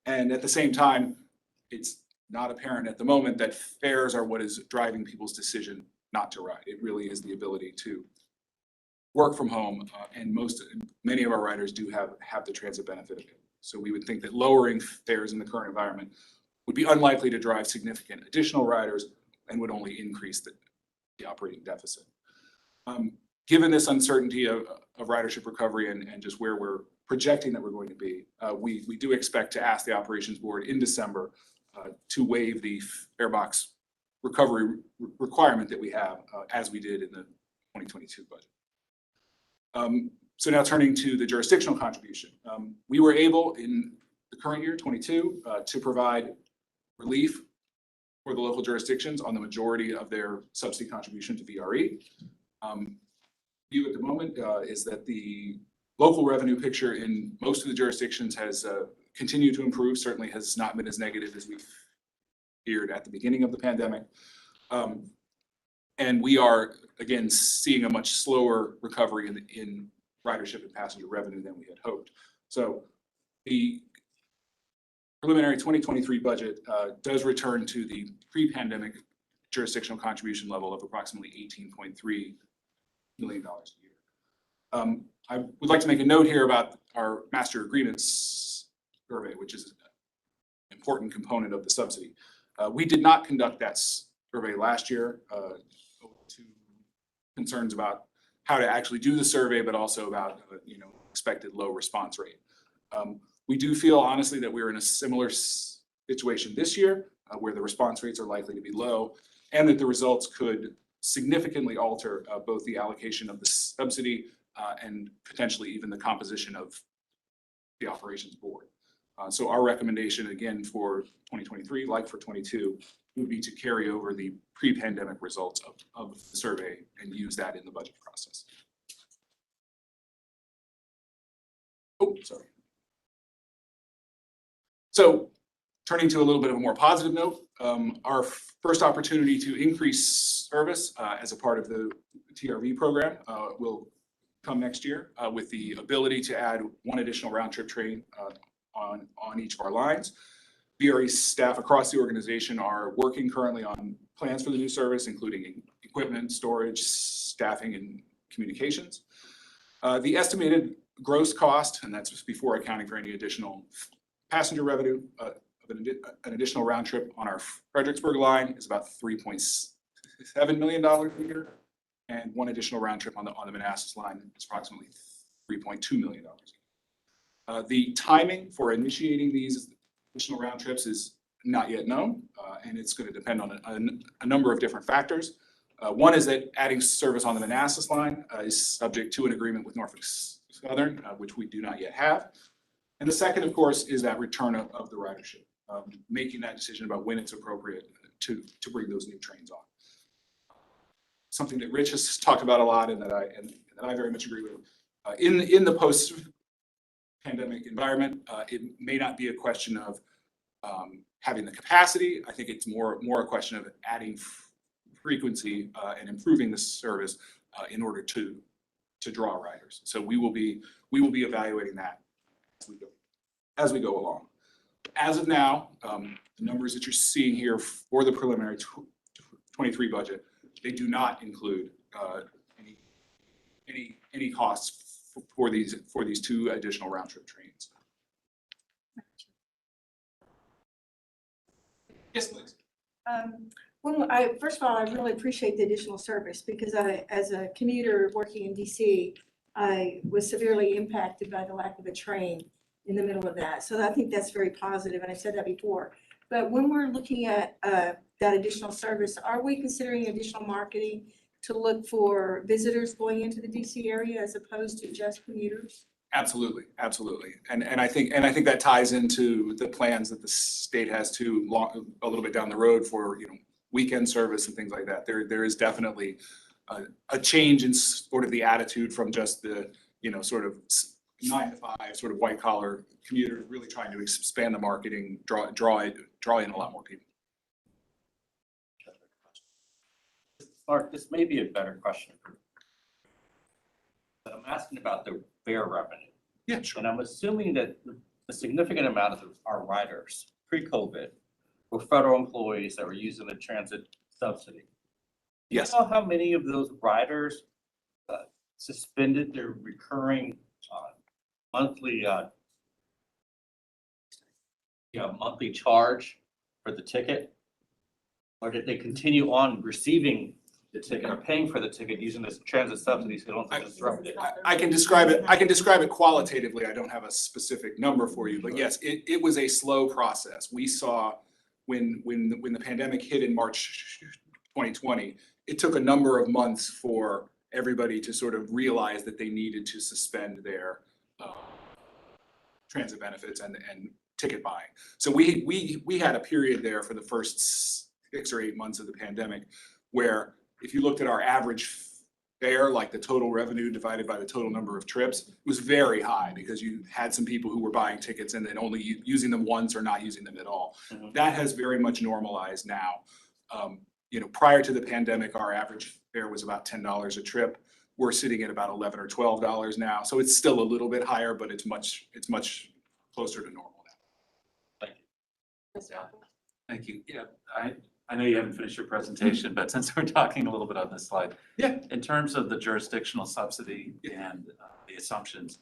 And at the same time, it's not apparent at the moment that fares are what is driving people's decision not to ride. It really is the ability to work from home, and many of our riders do have the transit benefit of it. So we would think that lowering fares in the current environment would be unlikely to drive significant additional riders and would only increase the operating deficit. Given this uncertainty of ridership recovery and just where we're projecting that we're going to be, we do expect to ask the operations board in December to waive the fare box recovery requirement that we have, as we did in the 2022 budget. So now turning to the jurisdictional contribution. We were able in the current year, 22, to provide relief for the local jurisdictions on the majority of their subsidy contribution to VRE. View at the moment is that the local revenue picture in most of the jurisdictions has continued to improve, certainly has not been as negative as we feared at the beginning of the pandemic. And we are, again, seeing a much slower recovery in ridership and passenger revenue than we had hoped. So the preliminary 2023 budget does return to the pre-pandemic jurisdictional contribution level of approximately $18.3 million a year. I would like to make a note here about our master agreements survey, which is an important component of the subsidy. We did not conduct that survey last year to concerns about how to actually do the survey, but also about expected low response rate. We do feel honestly that we're in a similar situation this year. where the response rates are likely to be low, and that the results could significantly alter both the allocation of the subsidy and potentially even the composition of the operations board. So our recommendation again for 2023, like for 22, would be to carry over the pre-pandemic results of the survey and use that in the budget process. Oh, sorry. So turning to a little bit of a more positive note, our first opportunity to increase service as a part of the TRV program will come next year with the ability to add one additional round trip train on each of our lines. VRE staff across the organization are working currently on plans for the new service, including equipment, storage, staffing, and communications. The estimated gross cost, and that's before accounting for any additional passenger revenue of an additional round trip on our Fredericksburg line, is about $3.7 million a year. And one additional round trip on the Manassas line is approximately $3.2 million. The timing for initiating these additional round trips is not yet known, and it's going to depend on a number of different factors. One is that adding service on the Manassas line is subject to an agreement with Norfolk Southern, which we do not yet have. And the second, of course, is that return of the ridership, making that decision about when it's appropriate to bring those new trains on. Something that Rich has talked about a lot and that I very much agree with. In the post-pandemic environment, it may not be a question of having the capacity. I think it's more a question of adding frequency and improving the service in order to draw riders. So we will be evaluating that as we go along. As of now, the numbers that you're seeing here for the preliminary 23 budget, they do not include any costs for these two additional round trip trains. Yes, please. First of all, I really appreciate the additional service because as a commuter working in DC, I was severely impacted by the lack of a train in the middle of that. So I think that's very positive, and I said that before. But when we're looking at that additional service, are we considering additional marketing to look for visitors going into the DC area as opposed to just commuters? Absolutely. And I think that ties into the plans that the state has to a little bit down the road for, weekend service and things like that. There is definitely a change in sort of the attitude from just the, sort of 9 to 5 sort of white collar commuters, really trying to expand the marketing, draw in a lot more people. Mark, this may be a better question for you. But I'm asking about the fare revenue. Yeah, sure. And I'm assuming that a significant amount of our riders pre-COVID were federal employees that were using the transit subsidy. Yes. Do you know how many of those riders suspended their recurring monthly charge for the ticket? Or did they continue on receiving the ticket or paying for the ticket using this transit subsidy so they don't get disrupted? I can describe it qualitatively. I don't have a specific number for you, but yes, it was a slow process. We saw when the pandemic hit in March 2020, it took a number of months for everybody to sort of realize that they needed to suspend their transit benefits and ticket buying. So we had a period there for the first 6 or 8 months of the pandemic where if you looked at our average fare, like the total revenue divided by the total number of trips, it was very high because you had some people who were buying tickets and then only using them once or not using them at all. Mhm. That has very much normalized now. Prior to the pandemic, our average fare was about $10 a trip. We're sitting at about $11 or $12 now. So it's still a little bit higher, but it's much closer to normal now. Thank you. Mr. Allen? Thank you. Yeah, I know you haven't finished your presentation, but since we're talking a little bit on this slide. Yeah. In terms of the jurisdictional subsidy and the assumptions,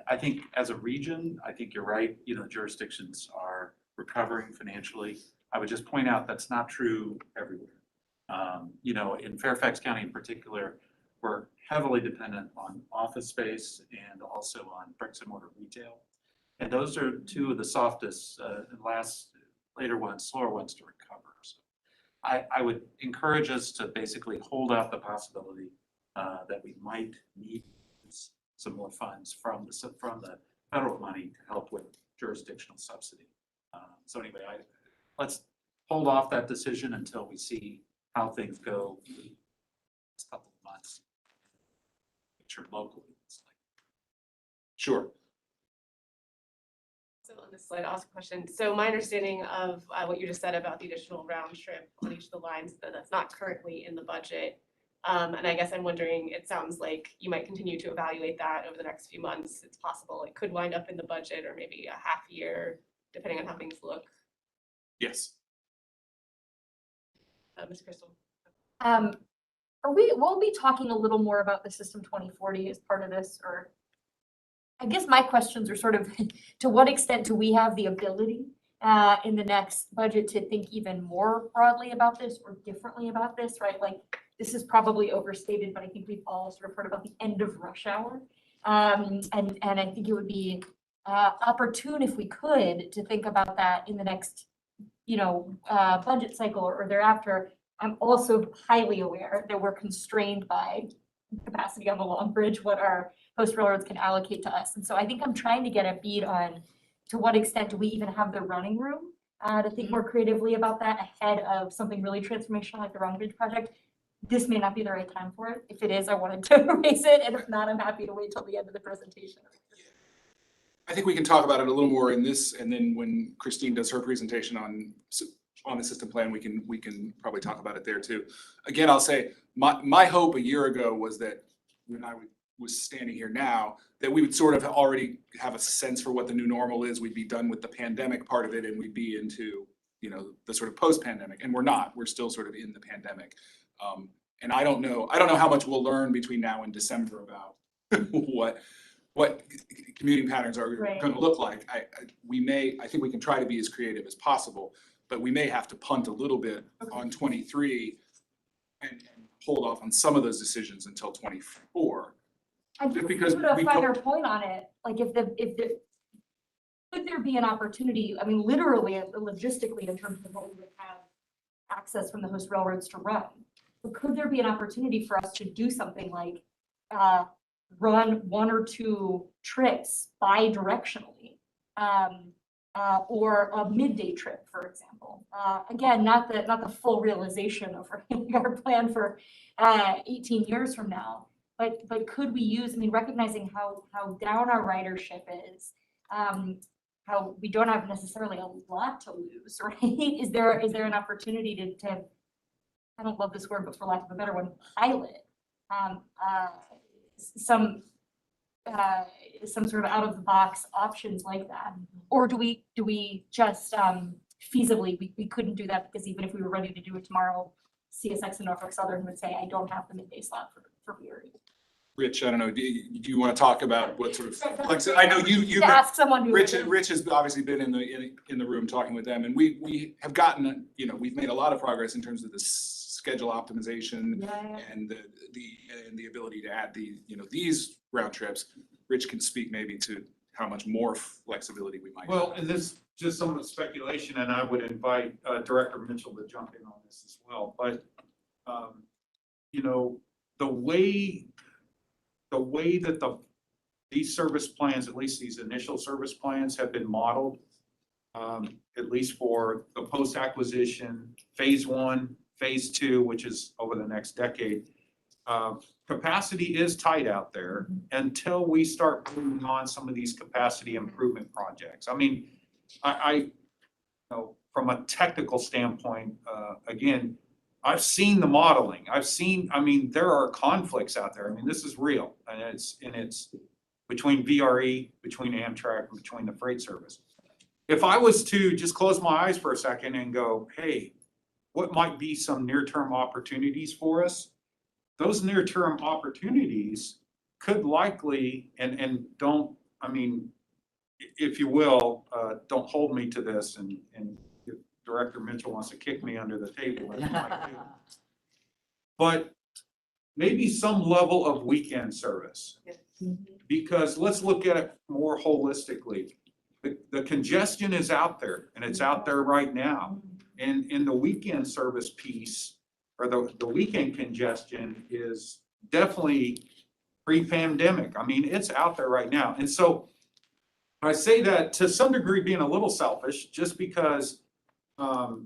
I think as a region, I think you're right, jurisdictions are recovering financially. I would just point out that's not true everywhere. In Fairfax County in particular, we're heavily dependent on office space and also on bricks and mortar retail. And those are two of the softest. later ones, slower ones to recover. So I would encourage us to basically hold out the possibility that we might need some more funds from the federal money to help with jurisdictional subsidy. So anyway, let's hold off that decision until we see how things go for the next couple of months. Make sure locally it's like. Sure. So on this slide, I'll ask a question. So my understanding of what you just said about the additional round trip on each of the lines, that's not currently in the budget. And I guess I'm wondering, it sounds like you might continue to evaluate that over the next few months. It's possible it could wind up in the budget or maybe a half year, depending on how things look. Yes. Ms. Crystal? We'll be talking a little more about the System 2040 as part of this, or I guess my questions are sort of, to what extent do we have the ability in the next budget to think even more broadly about this or differently about this, right? Like, this is probably overstated, but I think we've all sort of heard about the end of rush hour. And I think it would be opportune if we could to think about that in the next, budget cycle or thereafter. I'm also highly aware that we're constrained by capacity on the Long Bridge, what our post railroads can allocate to us. And so I think I'm trying to get a beat on to what extent do we even have the running room to think more creatively about that ahead of something really transformational like the Long Bridge project. This may not be the right time for it. If it is, I wanted to raise it. And if not, I'm happy to wait till the end of the presentation. I think we can talk about it a little more in this, and then when Christine does her presentation on the system plan, we can probably talk about it there too. Again, I'll say my hope a year ago was that when I was standing here now, that we would sort of already have a sense for what the new normal is. We'd be done with the pandemic part of it, and we'd be into the sort of post-pandemic. And we're not. We're still sort of in the pandemic. And I don't know how much we'll learn between now and December about what commuting patterns are Right. going to look like. I think we can try to be as creative as possible, but we may have to punt a little bit on 23 and hold off on some of those decisions until 24. I just because put a we finer don't- point on it, like could there be an opportunity, I mean, literally, logistically, in terms of what we would have access from the host railroads to run, but could there be an opportunity for us to do something like run one or two trips bi-directionally, or a midday trip, for example? Again, not the full realization of our plan for 18 years from now. But could we use, I mean, recognizing how down our ridership is, how we don't have necessarily a lot to lose, right? Is there an opportunity to, I don't love this word, but for lack of a better one, pilot some sort of out of the box options like that? Or do we just feasibly, we couldn't do that because even if we were ready to do it tomorrow, CSX and Norfolk Southern would say, I don't have the midday slot for VRE. Rich, I don't know, do you want to talk about what sort of, like I said, I know you. To ask someone who. Rich has obviously been in the room talking with them, and we have gotten, we've made a lot of progress in terms of the schedule optimization Yeah. and the ability to add these round trips. Rich can speak maybe to how much more flexibility we might. Well, and this just some of the speculation, and I would invite Director Mitchell to jump in on this as well. But the way that these service plans, at least these initial service plans, have been modeled, at least for the post-acquisition phase 1, phase 2, which is over the next decade. Capacity is tight out there until we start moving on some of these capacity improvement projects. I mean, I from a technical standpoint, again, I've seen the modeling. There are conflicts out there. I mean, this is real, and it's between VRE, between Amtrak, and between the freight service. If I was to just close my eyes for a second and go, hey, what might be some near-term opportunities for us? Those near-term opportunities could likely, and don't, if you will, don't hold me to this, and if Director Mitchell wants to kick me under the table, that's what I do. But maybe some level of weekend service. Because let's look at it more holistically. the congestion is out there, and it's out there right now. And in the weekend service piece, or the weekend congestion is definitely pre-pandemic. I mean, it's out there right now. And so I say that to some degree being a little selfish, just because, for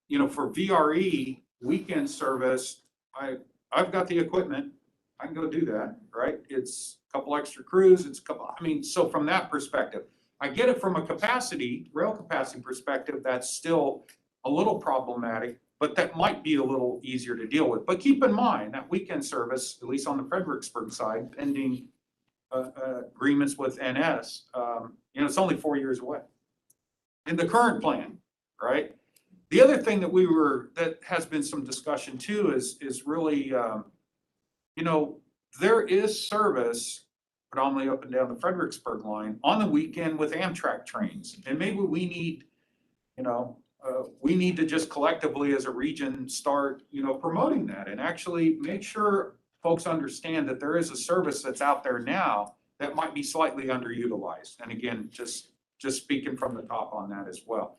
VRE weekend service, I've got the equipment. I can go do that, right? It's a couple extra crews, so from that perspective, I get it from a rail capacity perspective, that's still a little problematic, but that might be a little easier to deal with. But keep in mind that weekend service, at least on the Fredericksburg side, pending agreements with NS, it's only 4 years away in the current plan, right? The other thing that has been some discussion too is really, there is service predominantly up and down the Fredericksburg line on the weekend with Amtrak trains. And maybe we need to just collectively as a region start, promoting that and actually make sure folks understand that there is a service that's out there now that might be slightly underutilized. And again, just speaking from the top on that as well.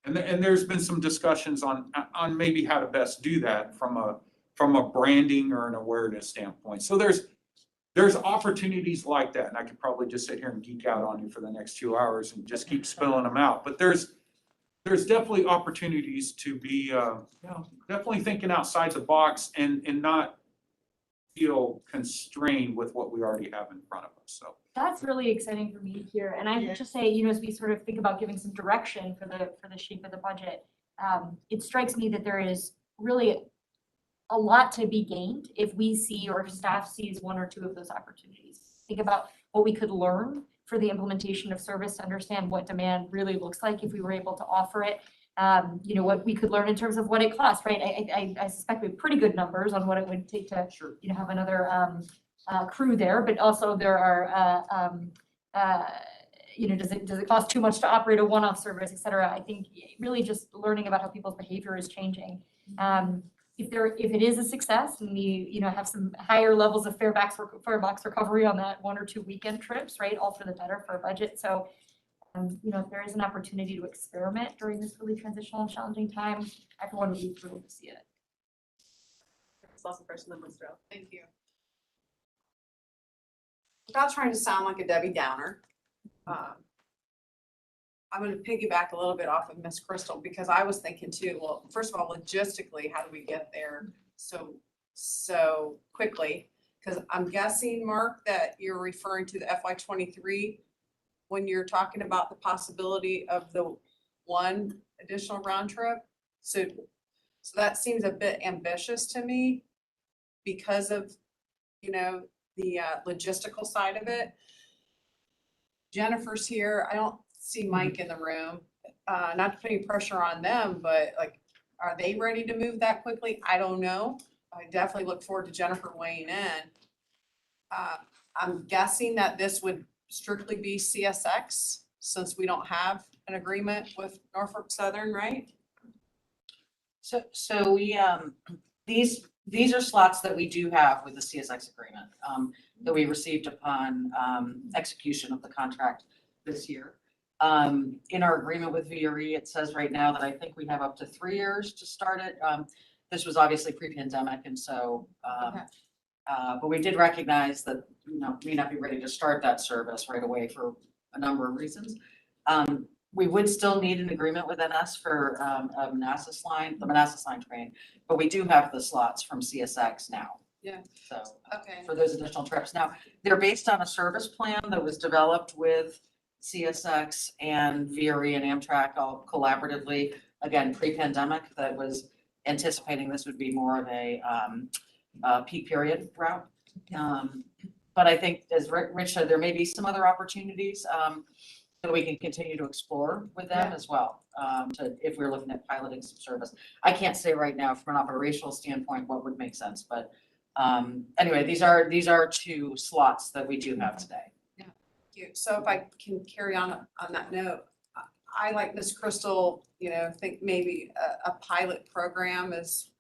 And there's been some discussions on maybe how to best do that from a branding or an awareness standpoint. So there's opportunities like that, and I could probably just sit here and geek out on you for the next 2 hours and just keep spilling them out. But there's definitely opportunities to be, definitely thinking outside the box and not feel constrained with what we already have in front of us. So That's really exciting for me to hear. And I would just say, as we sort of think about giving some direction for the shape of the budget, it strikes me that there is really a lot to be gained if we see or staff sees one or two of those opportunities. Think about what we could learn for the implementation of service to understand what demand really looks like if we were able to offer it. What we could learn in terms of what it costs, right? I suspect we have pretty good numbers on what it would take to, have another crew there, but also there are, does it cost too much to operate a one-off service, et cetera? I think really just learning about how people's behavior is changing. If it is a success and we, have some higher levels of fare box recovery on that 1 or 2 weekend trips, right? All for the better for a budget. So, if there is an opportunity to experiment during this really transitional and challenging time, everyone would be thrilled to see it. Last person, then Mr. L. Thank you. Without trying to sound like a Debbie Downer, I'm going to piggyback a little bit off of Miss Crystal because I was thinking too, well, first of all, logistically, how do we get there so quickly? Because I'm guessing, Mark, that you're referring to the FY23 when you're talking about the possibility of the one additional round trip. So that seems a bit ambitious to me because of, the logistical side of it. Jennifer's here. I don't see Mike in the room. Not to put any pressure on them, but are they ready to move that quickly? I don't know. I definitely look forward to Jennifer weighing in. I'm guessing that this would strictly be CSX since we don't have an agreement with Norfolk Southern, right? So we, these are slots that we do have with the CSX agreement, that we received upon, execution of the contract this year. In our agreement with VRE, it says right now that I think we have up to 3 years to start it. This was obviously pre-pandemic, and so, but we did recognize that, may not be ready to start that service right away for a number of reasons. We would still need an agreement with NS for the Manassas line train, but we do have the slots from CSX now. Yeah. So Okay. for those additional trips. Now, they're based on a service plan that was developed with CSX and VRE and Amtrak all collaboratively, again, pre-pandemic, that was anticipating this would be more of a peak period route. But I think, as Rich said, there may be some other opportunities that we can continue to explore with them as well, if we're looking at piloting some service. I can't say right now from an operational standpoint what would make sense, but anyway, these are 2 slots that we do have today. So if I can carry on that note, I like Miss Crystal, think maybe a pilot program is,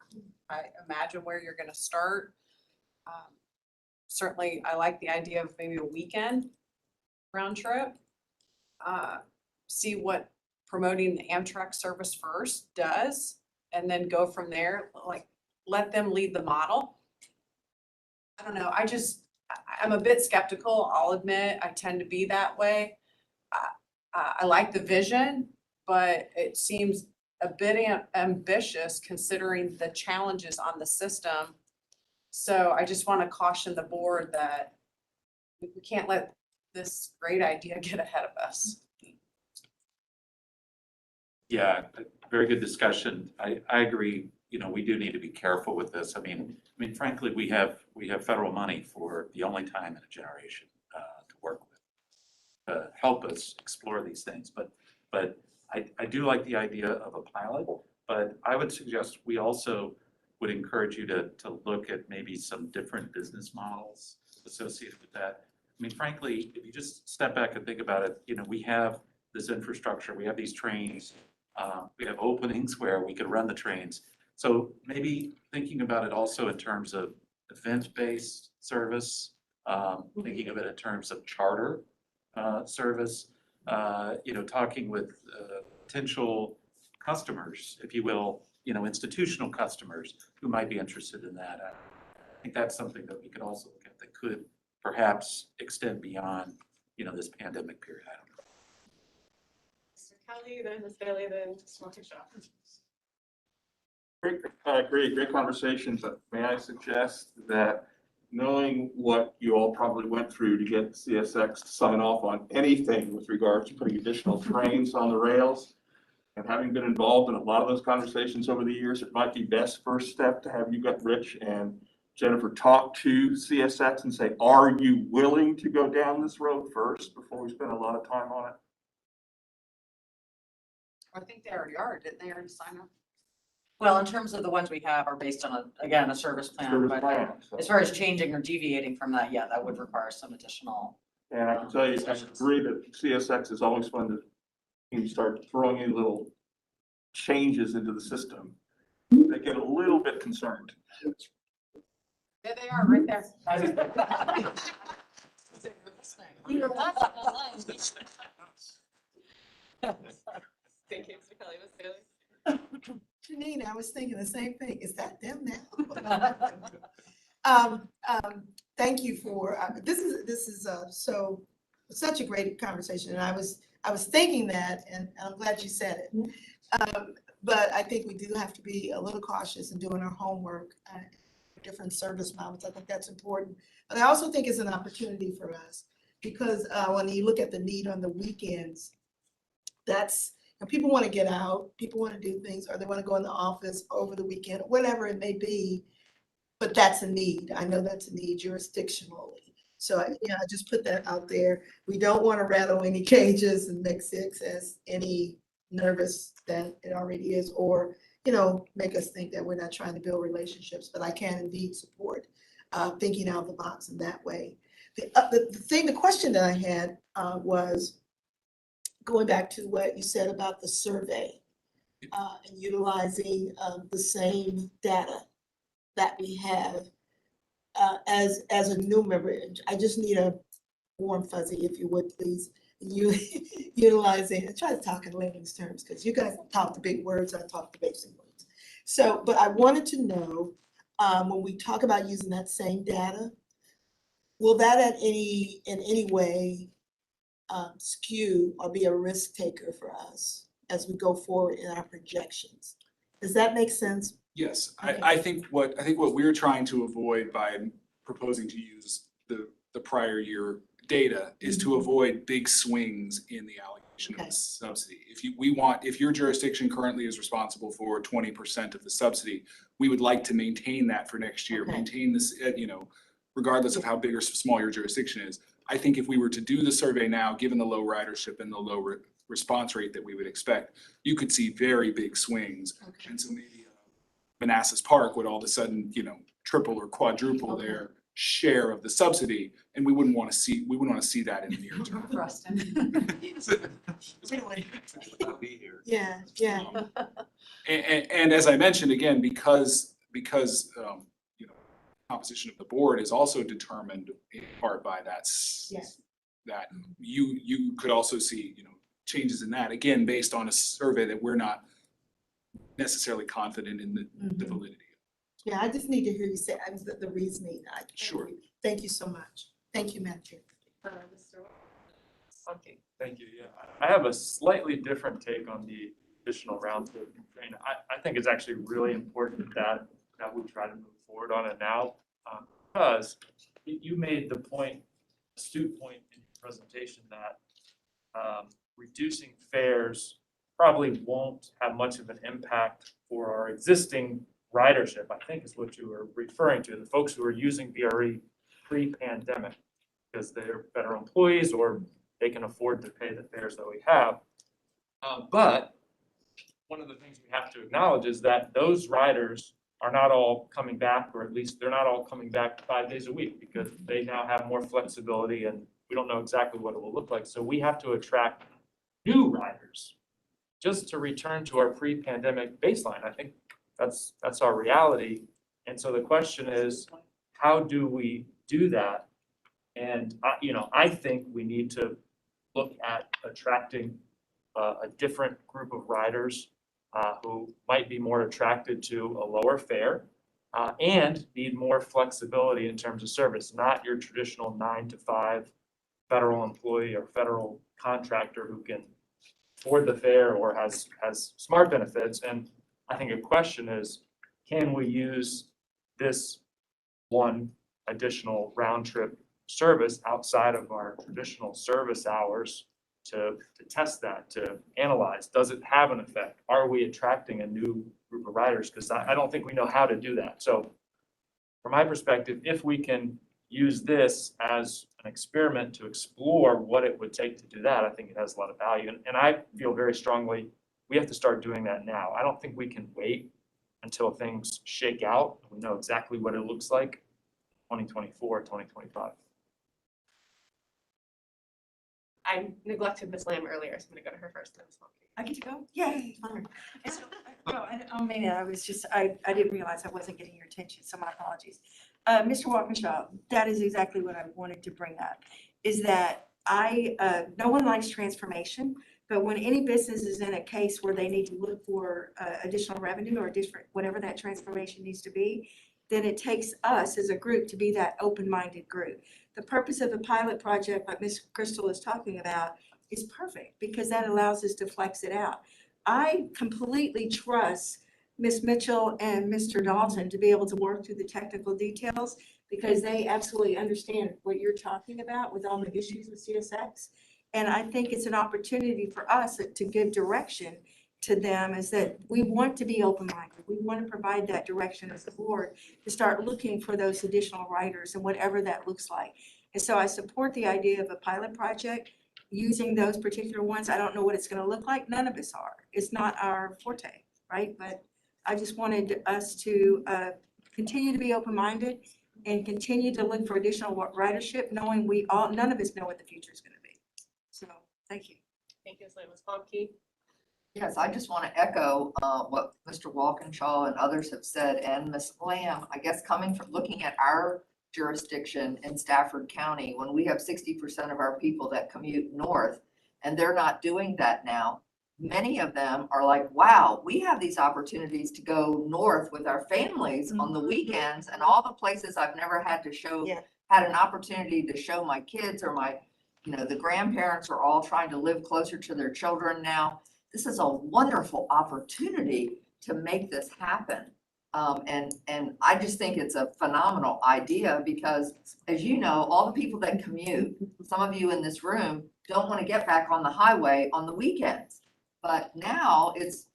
I imagine, where you're going to start. Certainly, I like the idea of maybe a weekend round trip. see what promoting the Amtrak service first does, and then go from there, like, let them lead the model. I don't know, I'm a bit skeptical, I'll admit, I tend to be that way. I like the vision, but it seems a bit ambitious considering the challenges on the system. So I just want to caution the board that we can't let this great idea get ahead of us. Yeah, very good discussion. I agree, we do need to be careful with this. I mean, frankly, we have federal money for the only time in a generation to work with, to help us explore these things. But I do like the idea of a pilot, but I would suggest we also would encourage you to look at maybe some different business models associated with that. Frankly, if you just step back and think about it, we have this infrastructure, we have these trains, we have openings where we could run the trains. So maybe thinking about it also in terms of event-based service, thinking of it in terms of charter service, talking with potential customers, if you will, institutional customers who might be interested in that. I think that's something that we could also look at that could perhaps extend beyond, this pandemic period. I don't know. Mr. Kelly, then Ms. Bailey, then Mr. Montefiore. Great conversations. May I suggest that knowing what you all probably went through to get CSX to sign off on anything with regards to putting additional trains on the rails, and having been involved in a lot of those conversations over the years, it might be best first step to have you got Rich and Jennifer talk to CSX and say, are you willing to go down this road first before we spend a lot of time on it? I think they already are, didn't they already sign up? Well, in terms of the ones we have are based on a service plan, Service but plan, so. as far as changing or deviating from that, yeah, that would require some additional. And I can tell you, I agree that CSX is always fun to start throwing in little changes into the system. They get a little bit concerned. There they are, right there. We were watching online. Thank you, Mr. Kelly, Ms. Bailey. Janine, I was thinking the same thing. Is that them now? Thank you for, this is such a great conversation. And I was thinking that, and I'm glad you said it. But I think we do have to be a little cautious in doing our homework, different service models. I think that's important. But I also think it's an opportunity for us because when you look at the need on the weekends, people want to get out, people want to do things, or they want to go in the office over the weekend, whatever it may be. But that's a need. I know that's a need jurisdictionally. So I just put that out there. We don't want to rattle any cages and make CSX any nervous than it already is, or make us think that we're not trying to build relationships. But I can indeed support thinking out of the box in that way. The question that I had was going back to what you said about the survey and utilizing the same data that we have as a new member. I just need a warm fuzzy, if you would, please. Utilizing, I try to talk in layman's terms because you guys talk the big words, I talk the basic words. So, but I wanted to know when we talk about using that same data, will that in any way skew or be a risk taker for us as we go forward in our projections? Does that make sense? Yes, Okay. I think what we're trying to avoid by proposing to use the prior year data is to avoid big swings in the allocation of Okay. the subsidy. If your jurisdiction currently is responsible for 20% of the subsidy, we would like to maintain that for next year, Okay. maintain this, regardless of how big or small your jurisdiction is. I think if we were to do the survey now, given the low ridership and the low response rate that we would expect, you could see very big swings. Okay. And so maybe Manassas Park would all of a sudden, triple or quadruple Okay. their share of the subsidy, and we wouldn't want to see that in the near term. I'll be here. Yeah. And as I mentioned, again, because composition of the board is also determined in part by that. Yes. That you could also see, changes in that, again, based on a survey that we're not necessarily confident in the validity. Yeah, I just need to hear you say, the reasoning. Sure. Thank you so much. Thank you, Madam Chair. Mr. Funky. Thank you, yeah. I have a slightly different take on the additional round trip. And I think it's actually really important that we try to move forward on it now. Because you made the point, astute point in your presentation that reducing fares probably won't have much of an impact for our existing ridership, I think is what you were referring to, the folks who are using VRE pre-pandemic, because they're better employees or they can afford to pay the fares that we have. But one of the things we have to acknowledge is that those riders are not all coming back, or at least they're not all coming back 5 days a week, because they now have more flexibility and we don't know exactly what it will look like. So we have to attract new riders just to return to our pre-pandemic baseline. I think that's our reality. And so the question is, how do we do that? And I think we need to look at attracting a different group of riders who might be more attracted to a lower fare and need more flexibility in terms of service, not your traditional 9 to 5 federal employee or federal contractor who can afford the fare or has smart benefits. And I think a question is, can we use this one additional round trip service outside of our traditional service hours to test that, to analyze, does it have an effect? Are we attracting a new group of riders? Because I don't think we know how to do that. So from my perspective, if we can use this as an experiment to explore what it would take to do that, I think it has a lot of value. And I feel very strongly we have to start doing that now. I don't think we can wait until things shake out and we know exactly what it looks like 2024, 2025. I neglected Ms. Lamb earlier, so I'm gonna go to her first. Then Ms. Funky. I get to go? Yay. And so, no, I mean, I didn't realize I wasn't getting your attention, so my apologies. Mr. Walkinshaw, that is exactly what I wanted to bring up, is that no one likes transformation, but when any business is in a case where they need to look for additional revenue or different, whatever that transformation needs to be, then it takes us as a group to be that open-minded group. The purpose of a pilot project like Ms. Crystal is talking about is perfect because that allows us to flex it out. I completely trust Ms. Mitchell and Mr. Dalton to be able to work through the technical details because they absolutely understand what you're talking about with all the issues with CSX. And I think it's an opportunity for us to give direction to them, is that we want to be open-minded. We want to provide that direction as a board to start looking for those additional riders and whatever that looks like. And so I support the idea of a pilot project using those particular ones. I don't know what it's going to look like. None of us are. It's not our forte, right? But I just wanted us to continue to be open-minded and continue to look for additional ridership, knowing none of us know what the future is going to be. So, thank you. Thank you, Ms. Lamb. Ms. Funky. Yes, I just want to echo what Mr. Walkinshaw and others have said, and Ms. Lamb, I guess coming from looking at our jurisdiction in Stafford County, when we have 60% of our people that commute north, and they're not doing that now, many of them are like, wow, we have these opportunities to go north with our families on the weekends, and all the places I've never had to show, had an opportunity to show my kids, or my, the grandparents are all trying to live closer to their children now. This is a wonderful opportunity to make this happen. And I just think it's a phenomenal idea because, as you know, all the people that commute, some of you in this room don't want to get back on the highway on the weekends. But now it's,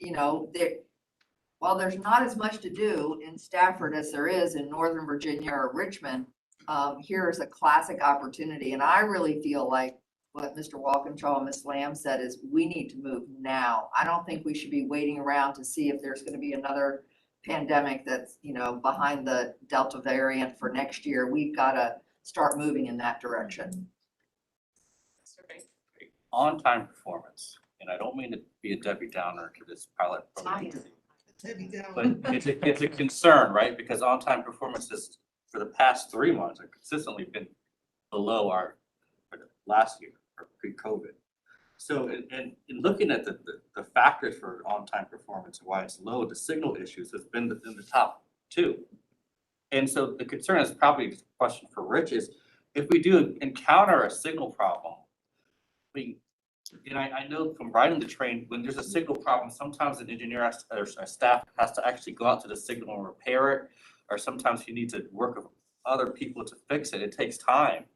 while there's not as much to do in Stafford as there is in Northern Virginia or Richmond, here is a classic opportunity. And I really feel like what Mr. Walkinshaw and Ms. Lamb said is we need to move now. I don't think we should be waiting around to see if there's going to be another pandemic that's, behind the Delta variant for next year. We've got to start moving in that direction. On-time performance, and I don't mean to be a Debbie Downer to this pilot program, but it's a concern, right? Because on-time performances for the past 3 months have consistently been below our last year or pre-COVID. So in looking at the factors for on-time performance and why it's low, the signal issues has been in the top two. And so the concern is probably a question for Rich is, if we do encounter a signal problem, I know from riding the train, when there's a signal problem, sometimes an engineer or a staff has to actually go out to the signal and repair it, or sometimes you need to work with other people to fix it. It takes time.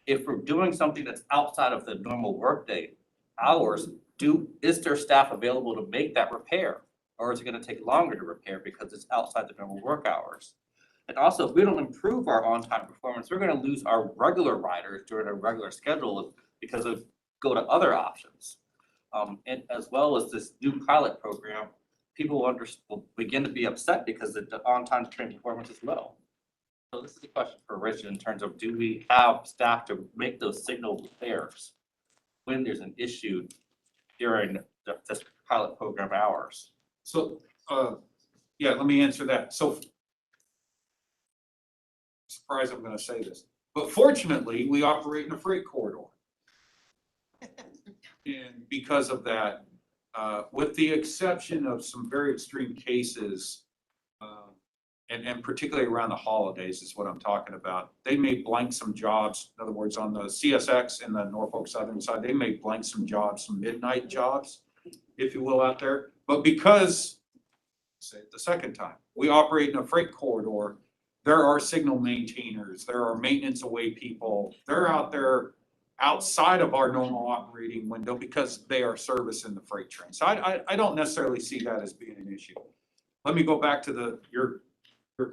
If we're doing something that's outside of the normal workday hours, is there staff available to make that repair? Or is it gonna take longer to repair because it's outside the normal work hours? And also, if we don't improve our on-time performance, we're gonna lose our regular riders during a regular schedule because of go to other options. And as well as this new pilot program, people will begin to be upset because the on-time train performance is low. So this is a question for Rich in terms of, do we have staff to make those signal repairs when there's an issue during this pilot program hours? So, yeah, let me answer that. So, surprised I'm gonna say this, but fortunately, we operate in a freight corridor. And because of that, with the exception of some very extreme cases, and particularly around the holidays is what I'm talking about, they may blank some jobs. In other words, on the CSX and the Norfolk Southern side, they may blank some jobs, some midnight jobs, if you will, out there. But because, say it the second time, we operate in a freight corridor, there are signal maintainers, there are maintenance away people, they're out there outside of our normal operating window because they are servicing the freight train. So I don't necessarily see that as being an issue. Let me go back to your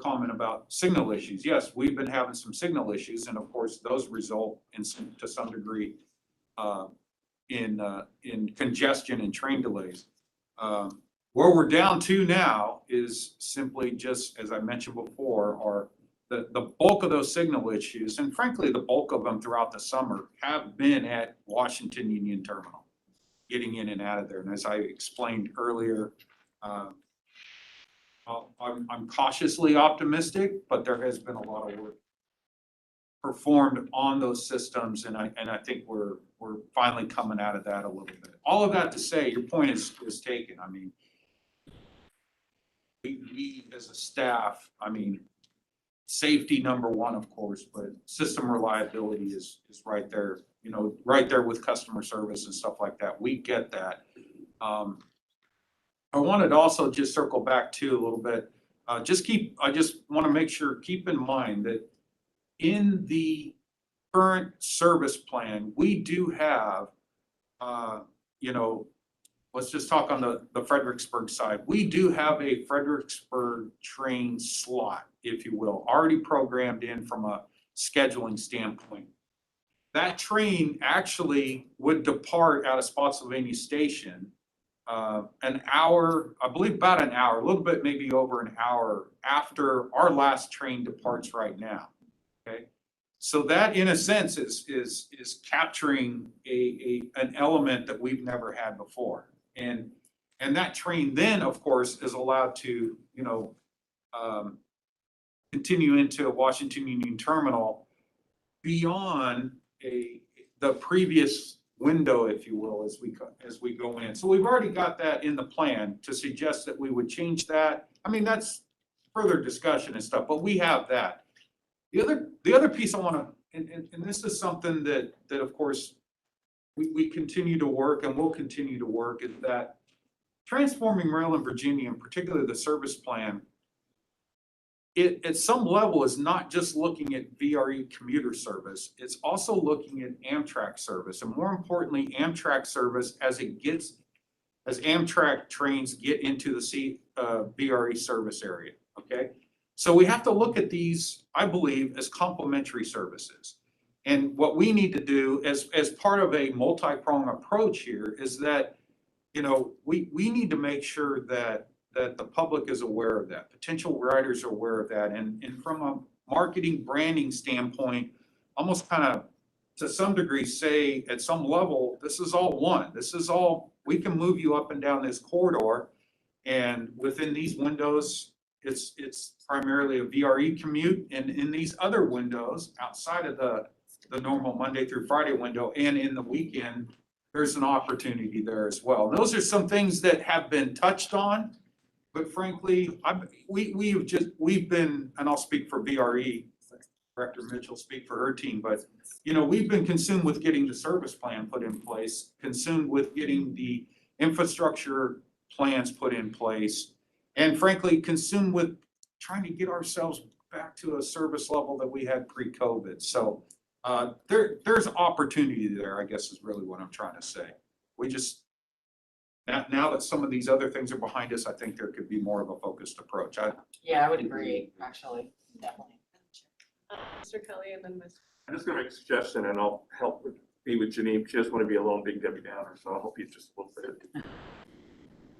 comment about signal issues. Yes, we've been having some signal issues, and of course, those result to some degree in congestion and train delays. Where we're down to now is simply just, as I mentioned before, are the bulk of those signal issues, and frankly, the bulk of them throughout the summer have been at Washington Union Terminal, getting in and out of there. And as I explained earlier, I'm cautiously optimistic, but there has been a lot of work performed on those systems, and I think we're finally coming out of that a little bit. All of that to say, your point is taken. I mean, we as a staff, I mean, safety number one, of course, but system reliability is right there, right there with customer service and stuff like that. We get that. I wanted to also just circle back to a little bit. I just want to make sure, keep in mind that in the current service plan, we do have, let's just talk on the Fredericksburg side. We do have a Fredericksburg train slot, if you will, already programmed in from a scheduling standpoint. That train actually would depart out of Spotsylvania Station an hour, I believe about an hour, a little bit maybe over an hour after our last train departs right now. Okay, so that in a sense is capturing an element that we've never had before, and that train then, of course, is allowed to continue into Washington Union Terminal beyond the previous window, if you will, as we go in. So we've already got that in the plan. To suggest that we would change that, I mean, that's further discussion and stuff, but we have that. The other piece I want to, and this is something that of course we continue to work and will continue to work, is that transforming rail in Virginia, and particularly the service plan, it at some level is not just looking at VRE commuter service, it's also looking at Amtrak service, and more importantly, Amtrak service as Amtrak trains get into the VRE service area, okay? So we have to look at these, I believe, as complementary services. And what we need to do as part of a multi-pronged approach here is that, we need to make sure that the public is aware of that, potential riders are aware of that, and from a marketing branding standpoint, almost kind of to some degree say at some level, this is all one. This is all, we can move you up and down this corridor, and within these windows, it's primarily a VRE commute, and in these other windows outside of the normal Monday through Friday window and in the weekend, there's an opportunity there as well. Those are some things that have been touched on. But frankly, we've been, and I'll speak for VRE, Director Mitchell speak for her team, but we've been consumed with getting the service plan put in place, consumed with getting the infrastructure plans put in place, and frankly, consumed with trying to get ourselves back to a service level that we had pre-COVID. So there's opportunity there, I guess is really what I'm trying to say. We just, now that some of these other things are behind us, I think there could be more of a focused approach. Yeah, I would agree, actually, definitely. Mr. Kelly and then Ms. I'm just gonna make a suggestion and I'll help be with Janine. She doesn't want to be alone being Debbie Downer, so I'll help you just a little bit.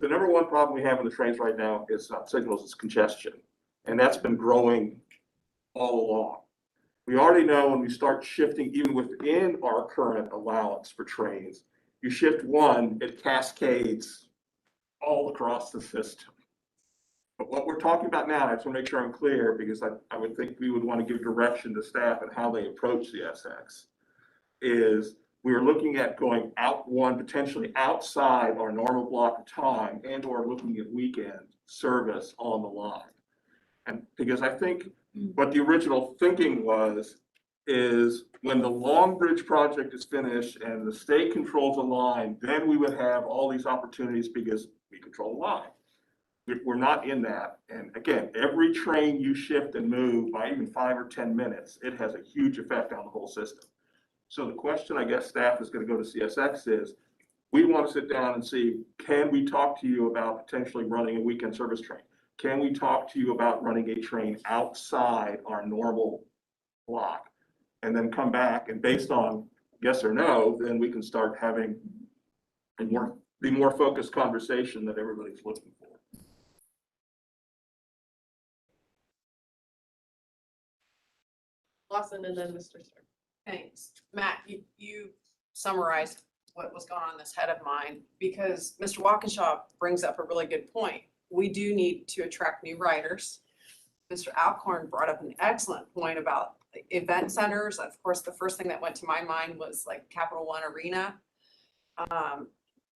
The number one problem we have on the trains right now is not signals, it's congestion. And that's been growing all along. We already know when we start shifting, even within our current allowance for trains, you shift one, it cascades all across the system. But what we're talking about now, I just want to make sure I'm clear, because I would think we would want to give direction to staff and how they approach CSX, is we're looking at going out one, potentially outside our normal block of time, and or looking at weekend service on the line. And because I think what the original thinking was, is when the Long Bridge project is finished and the state controls the line, then we would have all these opportunities because we control the line. We're not in that. And again, every train you shift and move by even 5 or 10 minutes, it has a huge effect on the whole system. So the question I guess staff is going to go to CSX is, we want to sit down and see, can we talk to you about potentially running a weekend service train? Can we talk to you about running a train outside our normal block? And then come back, and based on yes or no, then we can start having a more focused conversation that everybody's looking for. Lawson and then Mr. Stark. Thanks. Matt, you summarized what was going on in this head of mine, because Mr. Walkinshaw brings up a really good point. We do need to attract new riders. Mr. Alcorn brought up an excellent point about the event centers. Of course, the first thing that went to my mind was like Capital One Arena,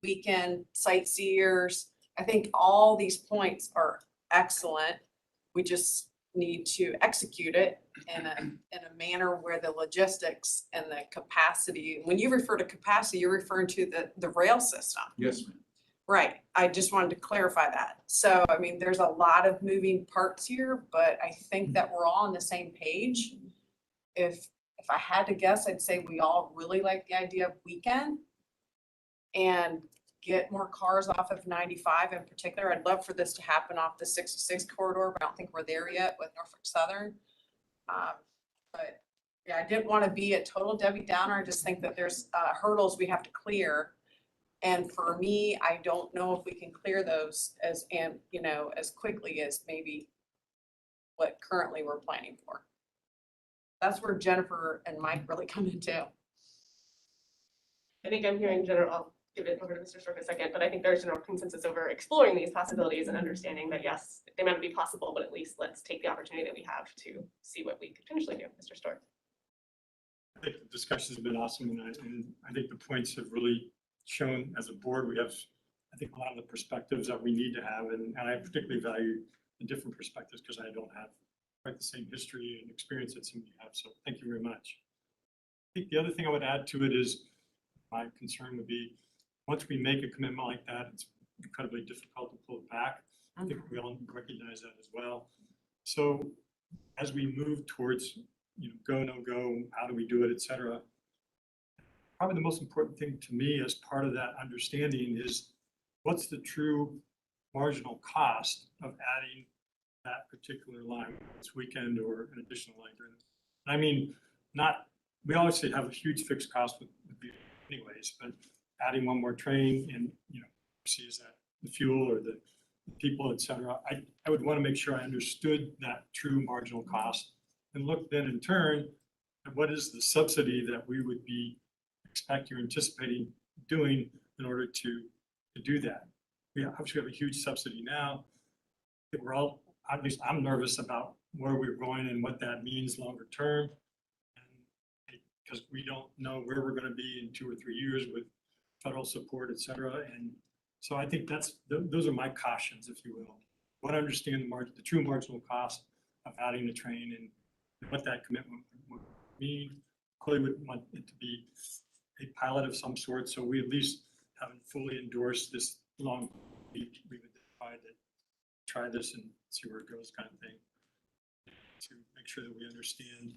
weekend sightseers. I think all these points are excellent. We just need to execute it in a manner where the logistics and the capacity, when you refer to capacity, you're referring to the rail system. Yes, ma'am. Right. I just wanted to clarify that. So, I mean, there's a lot of moving parts here, but I think that we're all on the same page. If I had to guess, I'd say we all really like the idea of weekend and get more cars off of 95 in particular. I'd love for this to happen off the 66 corridor, but I don't think we're there yet with Norfolk Southern. But yeah, I didn't want to be a total Debbie Downer. I just think that there's hurdles we have to clear. And for me, I don't know if we can clear those as quickly as maybe what currently we're planning for. That's where Jennifer and Mike really come into. I think I'm hearing general, I'll give it over to Mr. Stark in a second, but I think there's general consensus over exploring these possibilities and understanding that yes, they might not be possible, but at least let's take the opportunity that we have to see what we could potentially do. Mr. Stark. I think the discussions have been awesome, and I think the points have really shown as a board, we have, I think, a lot of the perspectives that we need to have, and I particularly value the different perspectives because I don't have quite the same history and experience that some of you have, so thank you very much. I think the other thing I would add to it is, my concern would be, once we make a commitment like that, it's incredibly difficult to pull it back. I think we all recognize that as well. So as we move towards, go, no go, how do we do it, et cetera, probably the most important thing to me as part of that understanding is what's the true marginal cost of adding that particular line this weekend or an additional line during it. I mean, we obviously have a huge fixed cost with anyways, but adding one more train and, see is that the fuel or the people, et cetera. I would want to make sure I understood that true marginal cost and look then in turn at what is the subsidy that we would be expecting or anticipating doing in order to do that. We obviously have a huge subsidy now. We're all, at least I'm nervous about where we're going and what that means longer term. Because we don't know where we're going to be in 2 or 3 years with federal support, et cetera. And so I think those are my cautions, if you will. Want to understand the true marginal cost of adding the train and what that commitment would mean. Clearly would want it to be a pilot of some sort, so we at least haven't fully endorsed this long, we've decided to try this and see where it goes kind of thing. To make sure that we understand